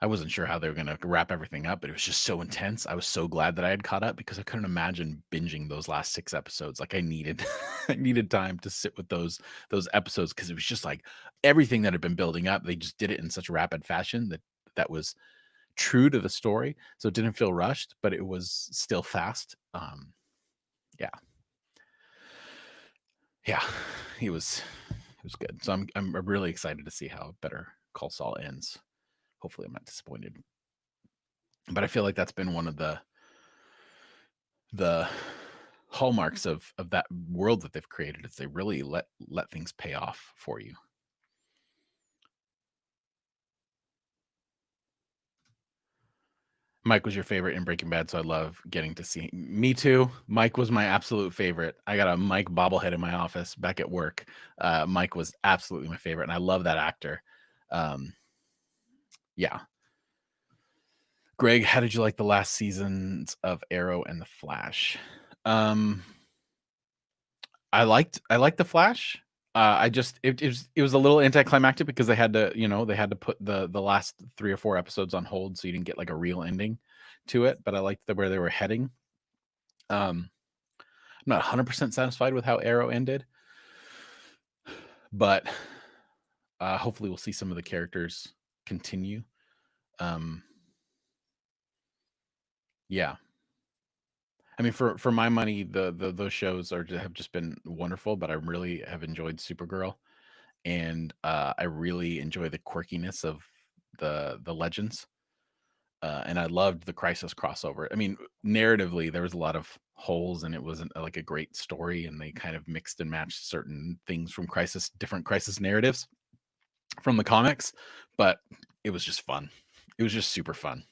I wasn't sure how they were going to wrap everything up, but it was just so intense. I was so glad that I had caught up because I couldn't imagine binging those last 6 episodes. Like I needed, I needed time to sit with those episodes because it was just like everything that had been building up. They just did it in such rapid fashion that was true to the story, so it didn't feel rushed, but it was still fast. Yeah, yeah, it was good. So I'm really excited to see how Better Call Saul ends. Hopefully, I'm not disappointed. But I feel like that's been one of the hallmarks of that world that they've created, is they really let things pay off for you. Mike was your favorite in Breaking Bad, so I love getting to see. Me too. Mike was my absolute favorite. I got a Mike bobblehead in my office back at work. Mike was absolutely my favorite, and I love that actor. Um, yeah. Greg, how did you like the last seasons of Arrow and The Flash? Um, I liked The Flash. I just it was a little anticlimactic because they had to put the last 3 or 4 episodes on hold, so you didn't get like a real ending to it. But I liked where they were heading. I'm not 100% satisfied with how Arrow ended, but hopefully we'll see some of the characters continue. Um, yeah, I mean, for my money, those shows have just been wonderful. But I really have enjoyed Supergirl, and I really enjoy the quirkiness of the Legends. And I loved the Crisis crossover. I mean, narratively, there was a lot of holes, and it wasn't like a great story. And they kind of mixed and matched certain things from different Crisis narratives from the comics, but it was just fun. It was just super fun.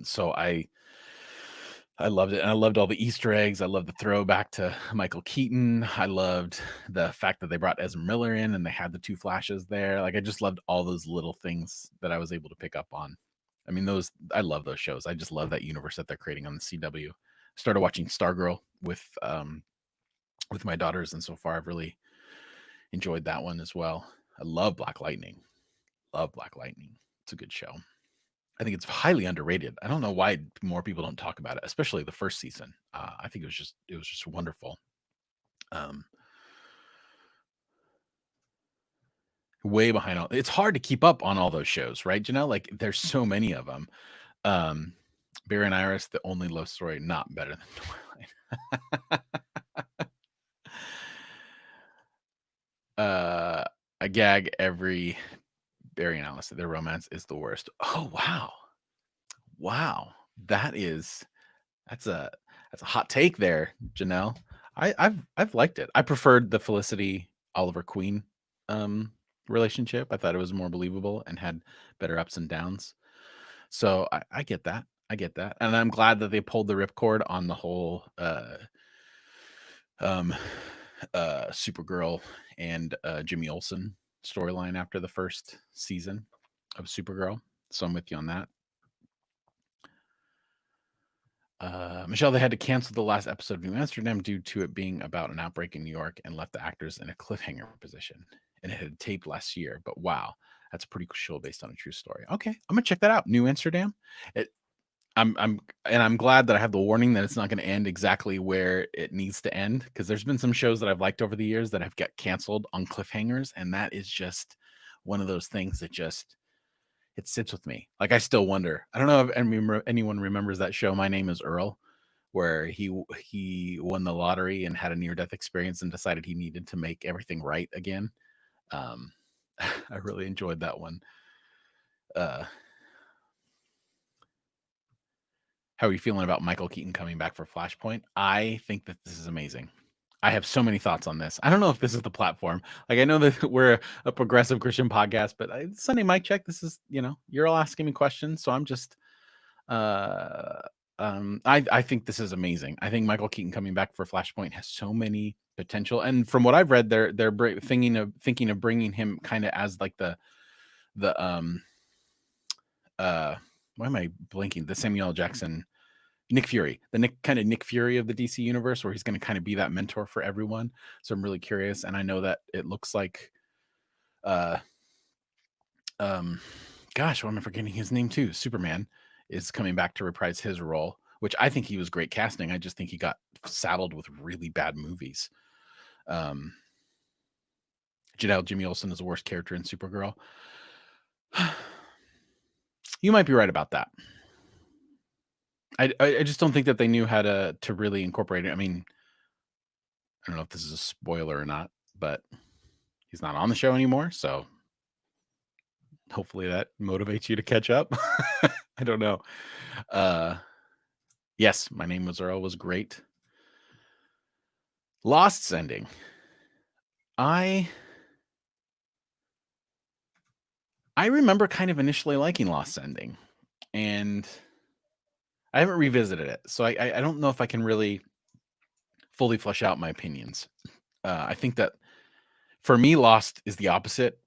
So I loved it, and I loved all the Easter eggs. I loved the throwback to Michael Keaton. I loved the fact that they brought Ezra Miller in, and they had the two Flashes there. Like I just loved all those little things that I was able to pick up on. I mean, I love those shows. I just love that universe that they're creating on the CW. Started watching Stargirl with my daughters, and so far I've really enjoyed that one as well. I love Black Lightning. Love Black Lightning. It's a good show. I think it's highly underrated. I don't know why more people don't talk about it, especially the first season. I think it was just wonderful. Um, Way behind all. It's hard to keep up on all those shows, right? Like there's so many of them. Um, Barry and Iris, the only love story, not better than Twilight. uh, I gag every Barry and Alice. Their romance is the worst. Oh wow, wow, that's a that's a hot take there, Janelle. I've liked it. I preferred the Felicity Oliver Queen um relationship. I thought it was more believable and had better ups and downs. So I get that. I get that. And I'm glad that they pulled the ripcord on the whole um Supergirl and Jimmy Olsen storyline after the first season of Supergirl. So I'm with you on that. Michelle, they had to cancel the last episode of New Amsterdam due to it being about an outbreak in New York and left the actors in a cliffhanger position. And it had taped last year, but wow, that's a pretty cool show based on a true story. Okay, I'm gonna check that out. New Amsterdam. It, I'm glad that I have the warning that it's not gonna end exactly where it needs to end, because 'cause there's been some shows that I've liked over the years that have got canceled on cliffhangers, and that is just one of those things that just it sits with me. Like, I still wonder. I don't know if anyone remembers that show, My Name Is Earl, where he won the lottery and had a near-death experience and decided he needed to make everything right again. Um, I really enjoyed that one. Uh, how are you feeling about Michael Keaton coming back for Flashpoint? I think that this is amazing. I have so many thoughts on this. I don't know if this is the platform. Like, I know that we're a progressive Christian podcast, but Sunday Mic Check, this is, you're all asking me questions, so I'm just uh I think this is amazing. I think Michael Keaton coming back for Flashpoint has so many potential, and from what I've read, they're thinking of bringing him kind of as like the uh why am I blinking? The Samuel L. Jackson, Nick Fury, the Nick Fury of the DC universe, where he's going to kind of be that mentor for everyone. So I'm really curious, and I know that it looks like, uh, um, gosh, why am I forgetting his name too? Superman is coming back to reprise his role, which I think he was great casting. I just think he got saddled with really bad movies. Um, Jimmy Olsen is the worst character in Supergirl. You might be right about that. I just don't think that they knew how to really incorporate it. I mean, I don't know if this is a spoiler or not, but he's not on the show anymore, so hopefully that motivates you to catch up. I don't know. Uh, yes, My Name Was Earl was great. Lost's ending. I remember kind of initially liking Lost's ending, and I haven't revisited it, so I don't know if I can really fully flesh out my opinions. I think that for me, Lost is the opposite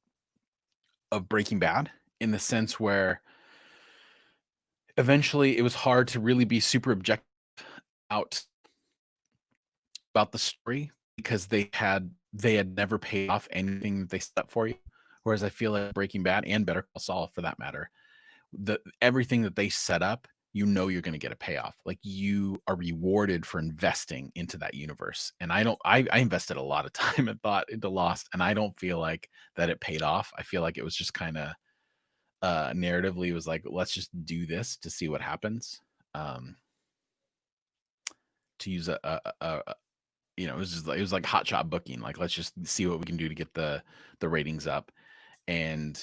of Breaking Bad in the sense where eventually it was hard to really be super objective out about the story because they had never paid off anything that they set up for you. Whereas I feel like Breaking Bad and Better Call Saul, for that matter, everything that they set up, you're going to get a payoff. Like, you are rewarded for investing into that universe. And I invested a lot of time and thought into Lost, and I don't feel like that it paid off. I feel like it was just kind of narratively, it was like, let's just do this to see what happens. Um, to use it was just like, it was like hot shot booking. Like, let's just see what we can do to get the ratings up. And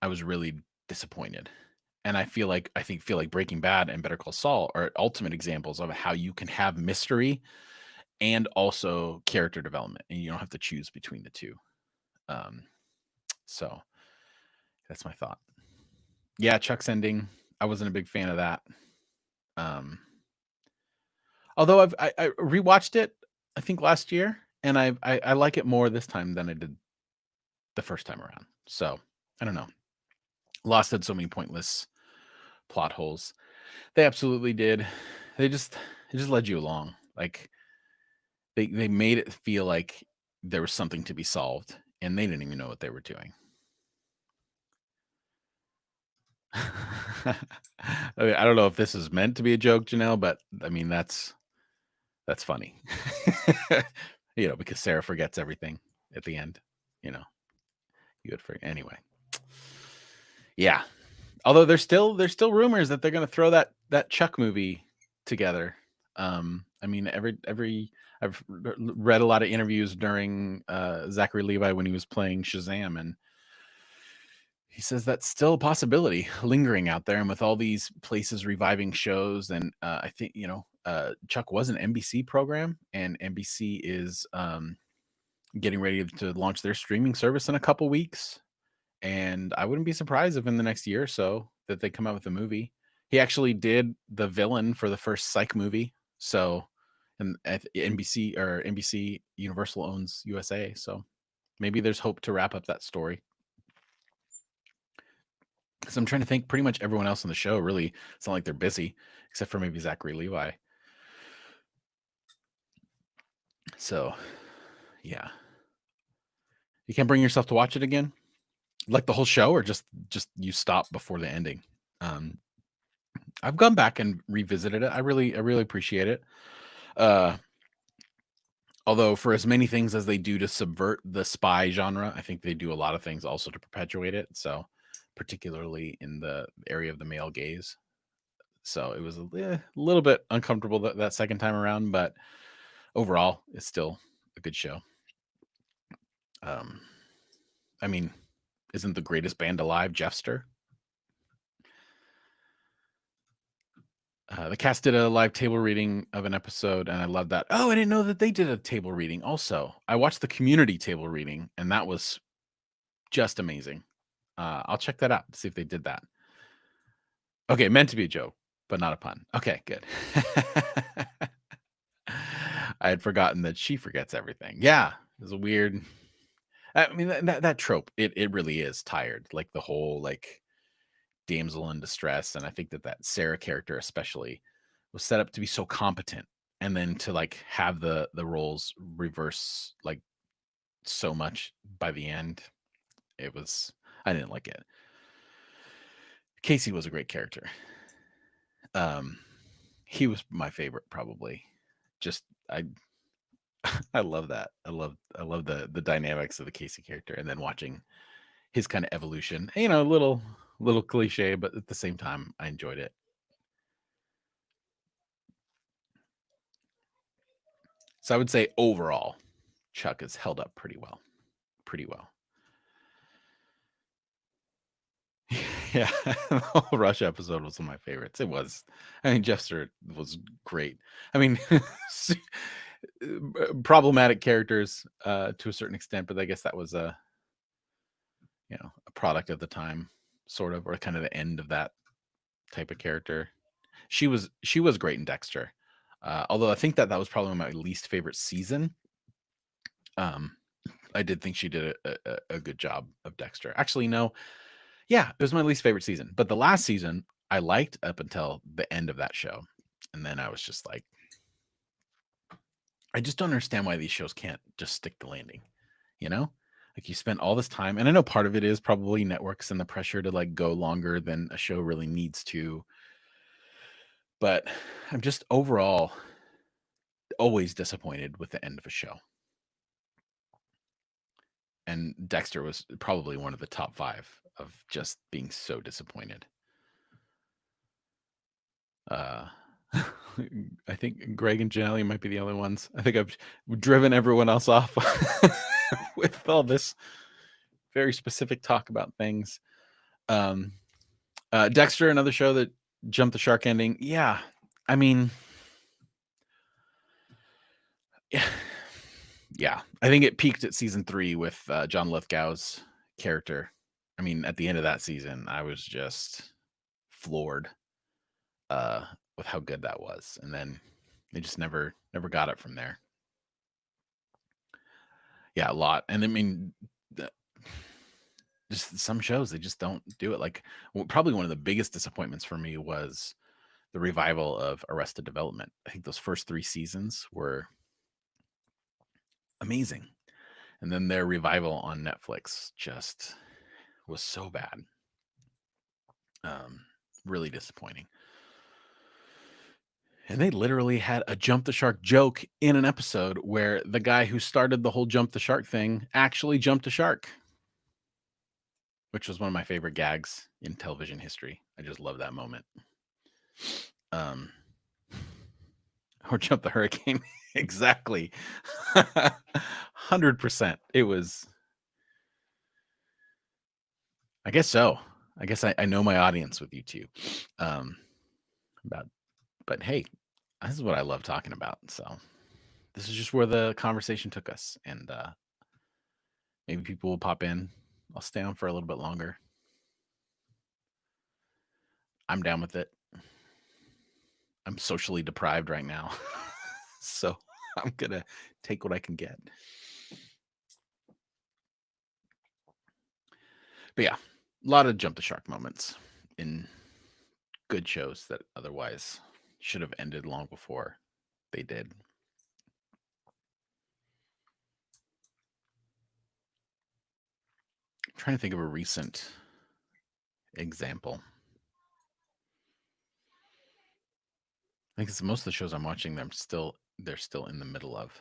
I was really disappointed. And feel like Breaking Bad and Better Call Saul are ultimate examples of how you can have mystery and also character development, and you don't have to choose between the two. Um, so that's my thought. Yeah, Chuck's ending. I wasn't a big fan of that. Um, although I rewatched it, I think last year, and I like it more this time than I did the first time around. So I don't know. Lost had so many pointless plot holes. They absolutely did. It just led you along. Like, they made it feel like there was something to be solved, and they didn't even know what they were doing. I don't know if this is meant to be a joke, Janelle, but I mean that's funny. Because Sarah forgets everything at the end. You know, you would forget anyway. Yeah. Although there's still rumors that they're gonna throw that Chuck movie together. I mean, every I've read a lot of interviews during Zachary Levi when he was playing Shazam, and he says that's still a possibility lingering out there. And with all these places reviving shows, and I think Chuck was an NBC program, and NBC is getting ready to launch their streaming service in a couple weeks. And I wouldn't be surprised if in the next year or so that they come out with a movie. He actually did the villain for the first Psych movie. So, and NBC Universal owns USA. So maybe there's hope to wrap up that story. Because I'm trying to think, pretty much everyone else on the show really, it's not like they're busy, except for maybe Zachary Levi. So, yeah. You can't bring yourself to watch it again? Like the whole show, or just you stop before the ending? Um, I've gone back and revisited it. I really appreciate it. Uh, although for as many things as they do to subvert the spy genre, I think they do a lot of things also to perpetuate it. So, particularly in the area of the male gaze. So it was a little bit uncomfortable that second time around, but overall, it's still a good show. Um, I mean, isn't the greatest band alive Jeffster? The cast did a live table reading of an episode, and I love that. Oh, I didn't know that they did a table reading also. I watched the community table reading, and that was just amazing. I'll check that out to see if they did that. Okay, meant to be a joke, but not a pun. Okay, good. I had forgotten that she forgets everything. Yeah, it was a weird. I mean, that trope, it really is tired. Like the whole like damsel in distress, and I think that Sarah character especially was set up to be so competent, and then to like have the roles reverse like so much by the end. It was I didn't like it. Casey was a great character. Um, he was my favorite probably. Just I love that. I love the dynamics of the Casey character, and then watching his kind of evolution. You know, a little cliche, but at the same time, I enjoyed it. So I would say overall, Chuck has held up pretty well. Pretty well. Yeah, the whole Rush episode was one of my favorites. It was. I mean, Jeff Stewart was great. I mean, problematic characters to a certain extent, but I guess that was a a product of the time, sort of, or kind of the end of that type of character. She was great in Dexter, although I think that was probably my least favorite season. Um, I did think she did a good job of Dexter. Actually, no, yeah, it was my least favorite season, but the last season I liked up until the end of that show, and then I was just like, I just don't understand why these shows can't just stick the landing, you know? Like you spent all this time, and I know part of it is probably networks and the pressure to like go longer than a show really needs to, but I'm just overall always disappointed with the end of a show. And Dexter was probably one of the top 5 of just being so disappointed. Uh, I think Greg and Janelle might be the only ones. I think I've driven everyone else off with all this very specific talk about things. Um, Dexter, another show that jumped the shark ending. Yeah, I mean, yeah, yeah. I think it peaked at season 3 with John Lithgow's character. I mean, at the end of that season, I was just floored uh, with how good that was, and then they just never got it from there. Yeah, a lot, and I mean, the, just some shows they just don't do it. Like probably one of the biggest disappointments for me was the revival of Arrested Development. I think those first 3 seasons were amazing, and then their revival on Netflix just was so bad. Um, really disappointing. And they literally had a jump the shark joke in an episode where the guy who started the whole jump the shark thing actually jumped a shark, which was one of my favorite gags in television history. I just love that moment. Um, or jump the hurricane. Exactly. 100%. It was, I guess so. I guess I know my audience with you too. Um, about, but hey, this is what I love talking about. So this is just where the conversation took us. And maybe people will pop in. I'll stay on for a little bit longer. I'm down with it. I'm socially deprived right now. So I'm going to take what I can get. But yeah, a lot of jump the shark moments in good shows that otherwise should have ended long before they did. I'm trying to think of a recent example. I think it's most of the shows I'm watching, they're still in the middle of.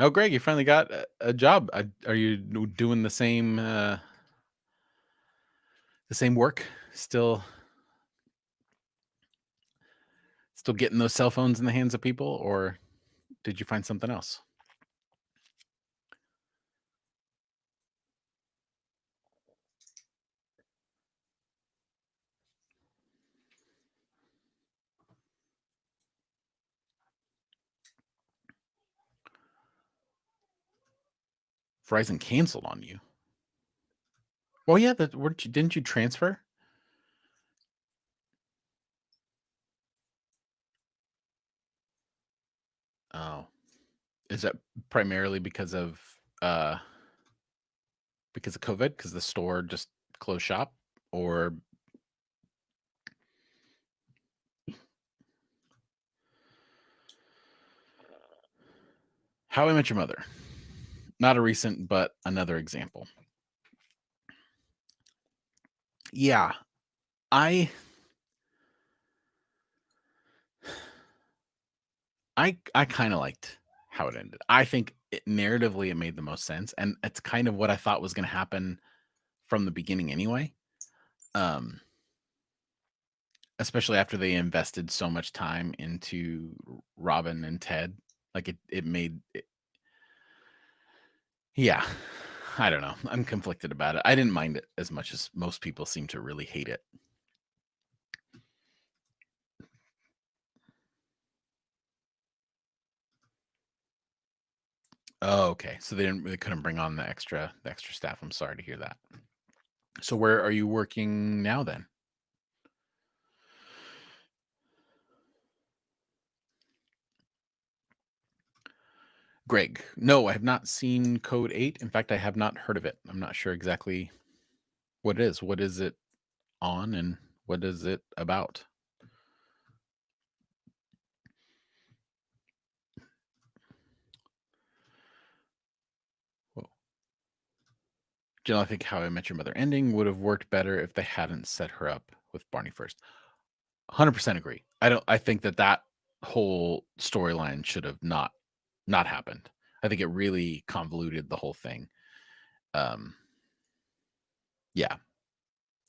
Oh, Greg, you finally got a job. Are you doing the same work? Still still getting those cell phones in the hands of people, or did you find something else? Verizon canceled on you. Well, yeah, that weren't you didn't you transfer? Oh. Is that primarily uh because of COVID? Because the store just closed shop? Or How I Met Your Mother? Not a recent, but another example. Yeah, I I kind of liked how it ended. I think narratively it made the most sense, and it's kind of what I thought was going to happen from the beginning anyway. Um, Especially after they invested so much time into Robin and Ted, like it made it, yeah. I don't know. I'm conflicted about it. I didn't mind it as much as most people seem to really hate it. Oh, okay. So they couldn't bring on the extra staff. I'm sorry to hear that. So where are you working now then? Greg. No, I have not seen Code 8. In fact, I have not heard of it. I'm not sure exactly what it is. What is it on and what is it about? Whoa. Do you know, I think How I Met Your Mother ending would have worked better if they hadn't set her up with Barney first. 100% agree. I think that whole storyline should have not happened. I think it really convoluted the whole thing. Um, yeah,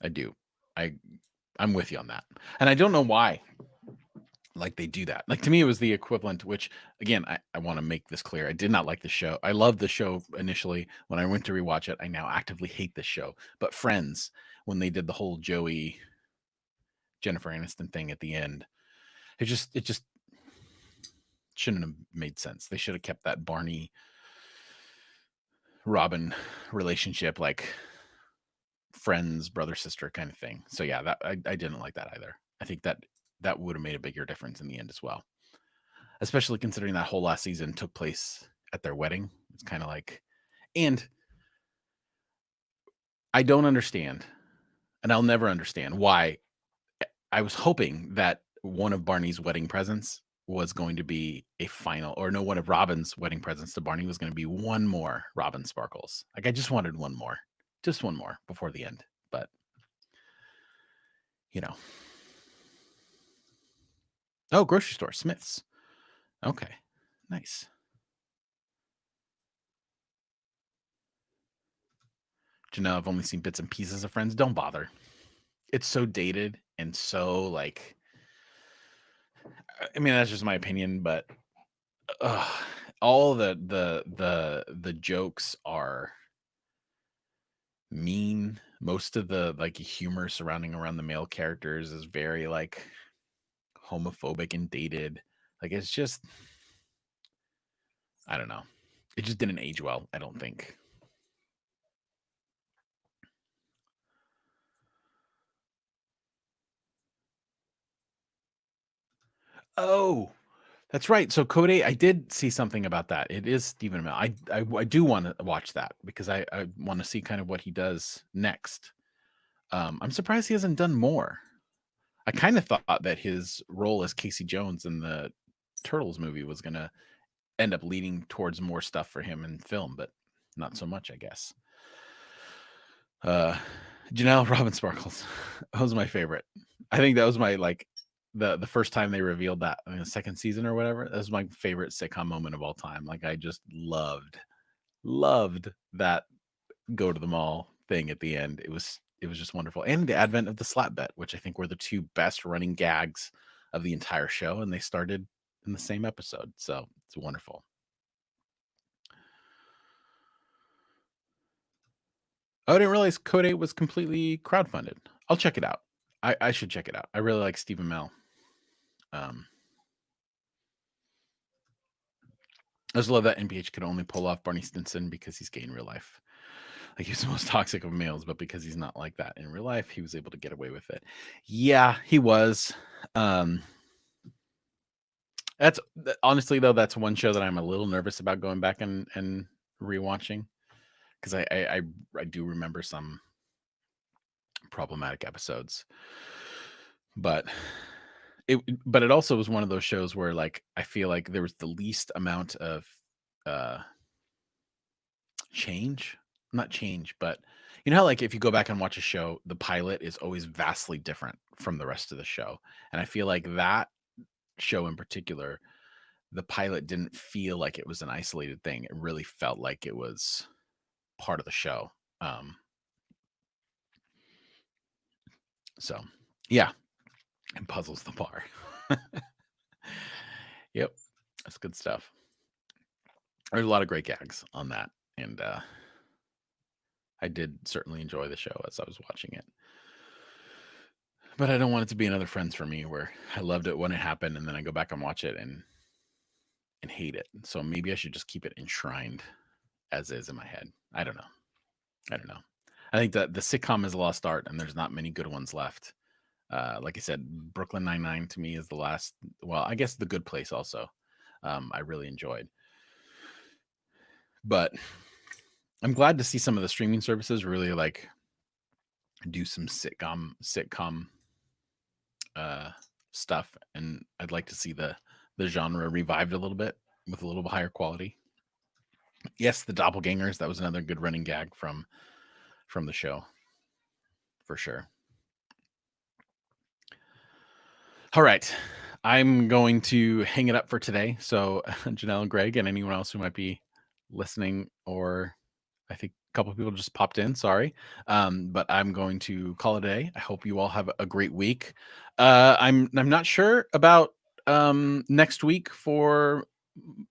I do. I I'm with you on that. And I don't know why like they do that. Like to me it was the equivalent, which again, I want to make this clear. I did not like the show. I loved the show initially. When I went to rewatch it, I now actively hate this show. But Friends, when they did the whole Joey Jennifer Aniston thing at the end, it just shouldn't have made sense. They should have kept that Barney Robin relationship like friends, brother, sister kind of thing. So yeah, that I didn't like that either. I think that would have made a bigger difference in the end as well. Especially considering that whole last season took place at their wedding. It's kind of like, and I don't understand, and I'll never understand why. I was hoping that one of Barney's wedding presents was going to be a final, or no, one of Robin's wedding presents to Barney was going to be one more Robin Sparkles. Like I just wanted one more, just one more before the end. But you know, oh, grocery store, Smith's. Okay, nice. Janelle, I've only seen bits and pieces of Friends. Don't bother. It's so dated and so like. I mean, that's just my opinion, but ugh, all the jokes are mean. Most of the like humor surrounding around the male characters is very like homophobic and dated. Like it's just I don't know. It just didn't age well, I don't think. Oh, that's right. So Code 8, I did see something about that. It is Stephen Amell. I do want to watch that because I want to see kind of what he does next. I'm surprised he hasn't done more. I kind of thought that his role as Casey Jones in the Turtles movie was gonna end up leading towards more stuff for him in film, but not so much, I guess. Uh, Janelle Robin Sparkles. That was my favorite. I think that was my the first time they revealed that in the second season or whatever. That was my favorite sitcom moment of all time. Like I just loved that go to the mall thing at the end. It was just wonderful. And the advent of the slap bet, which I think were the two best running gags of the entire show, and they started in the same episode. So it's wonderful. Oh, I didn't realize Code 8 was completely crowdfunded. I'll check it out. I should check it out. I really like Stephen Mel. Um, I just love that NPH could only pull off Barney Stinson because he's gay in real life. Like he's the most toxic of males, but because he's not like that in real life, he was able to get away with it. Yeah, he was. Um, honestly though, that's one show that I'm a little nervous about going back and rewatching because I do remember some problematic episodes, but it also was one of those shows where like I feel like there was the least amount of uh change, not change, but you know how like if you go back and watch a show, the pilot is always vastly different from the rest of the show, and I feel like that show in particular, the pilot didn't feel like it was an isolated thing. It really felt like it was part of the show. Um, so yeah, and puzzles the bar. Yep, that's good stuff. There's a lot of great gags on that, and I did certainly enjoy the show as I was watching it. But I don't want it to be another Friends for me, where I loved it when it happened, and then I go back and watch it and hate it. So maybe I should just keep it enshrined as is in my head. I don't know. I don't know. I think that the sitcom is a lost art, and there's not many good ones left. Like I said, Brooklyn Nine-Nine to me is the last. Well, I guess The Good Place also. I really enjoyed, but I'm glad to see some of the streaming services really like do some sitcom stuff, and I'd like to see the genre revived a little bit with a little higher quality. Yes, the doppelgangers, that was another good running gag from the show for sure. All right. I'm going to hang it up for today. So Janelle and Greg and anyone else who might be listening, or I think a couple of people just popped in, sorry. But I'm going to call it a day. I hope you all have a great week. I'm not sure about next week for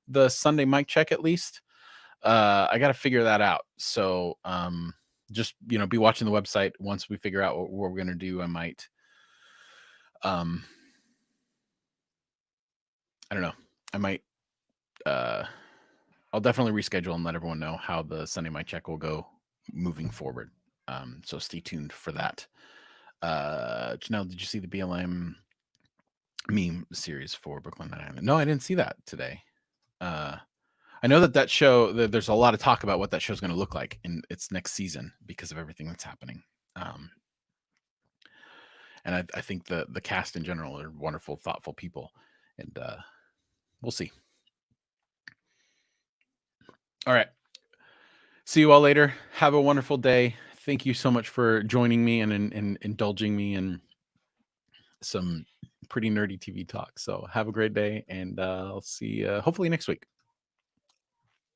the Sunday mic check at least. I got to figure that out. So just be watching the website. Once we figure out what we're gonna do, I might I don't know. I might I'll definitely reschedule and let everyone know how the Sunday mic check will go moving forward. So stay tuned for that. Janelle, did you see the BLM meme series for Brooklyn Nine-Nine? No, I didn't see that today. I know that show, there's a lot of talk about what that show's going to look like in its next season because of everything that's happening. And I think the cast in general are wonderful, thoughtful people, and we'll see. All right. See you all later. Have a wonderful day. Thank you so much for joining me and indulging me in some pretty nerdy TV talk. So have a great day, and I'll see you hopefully next week.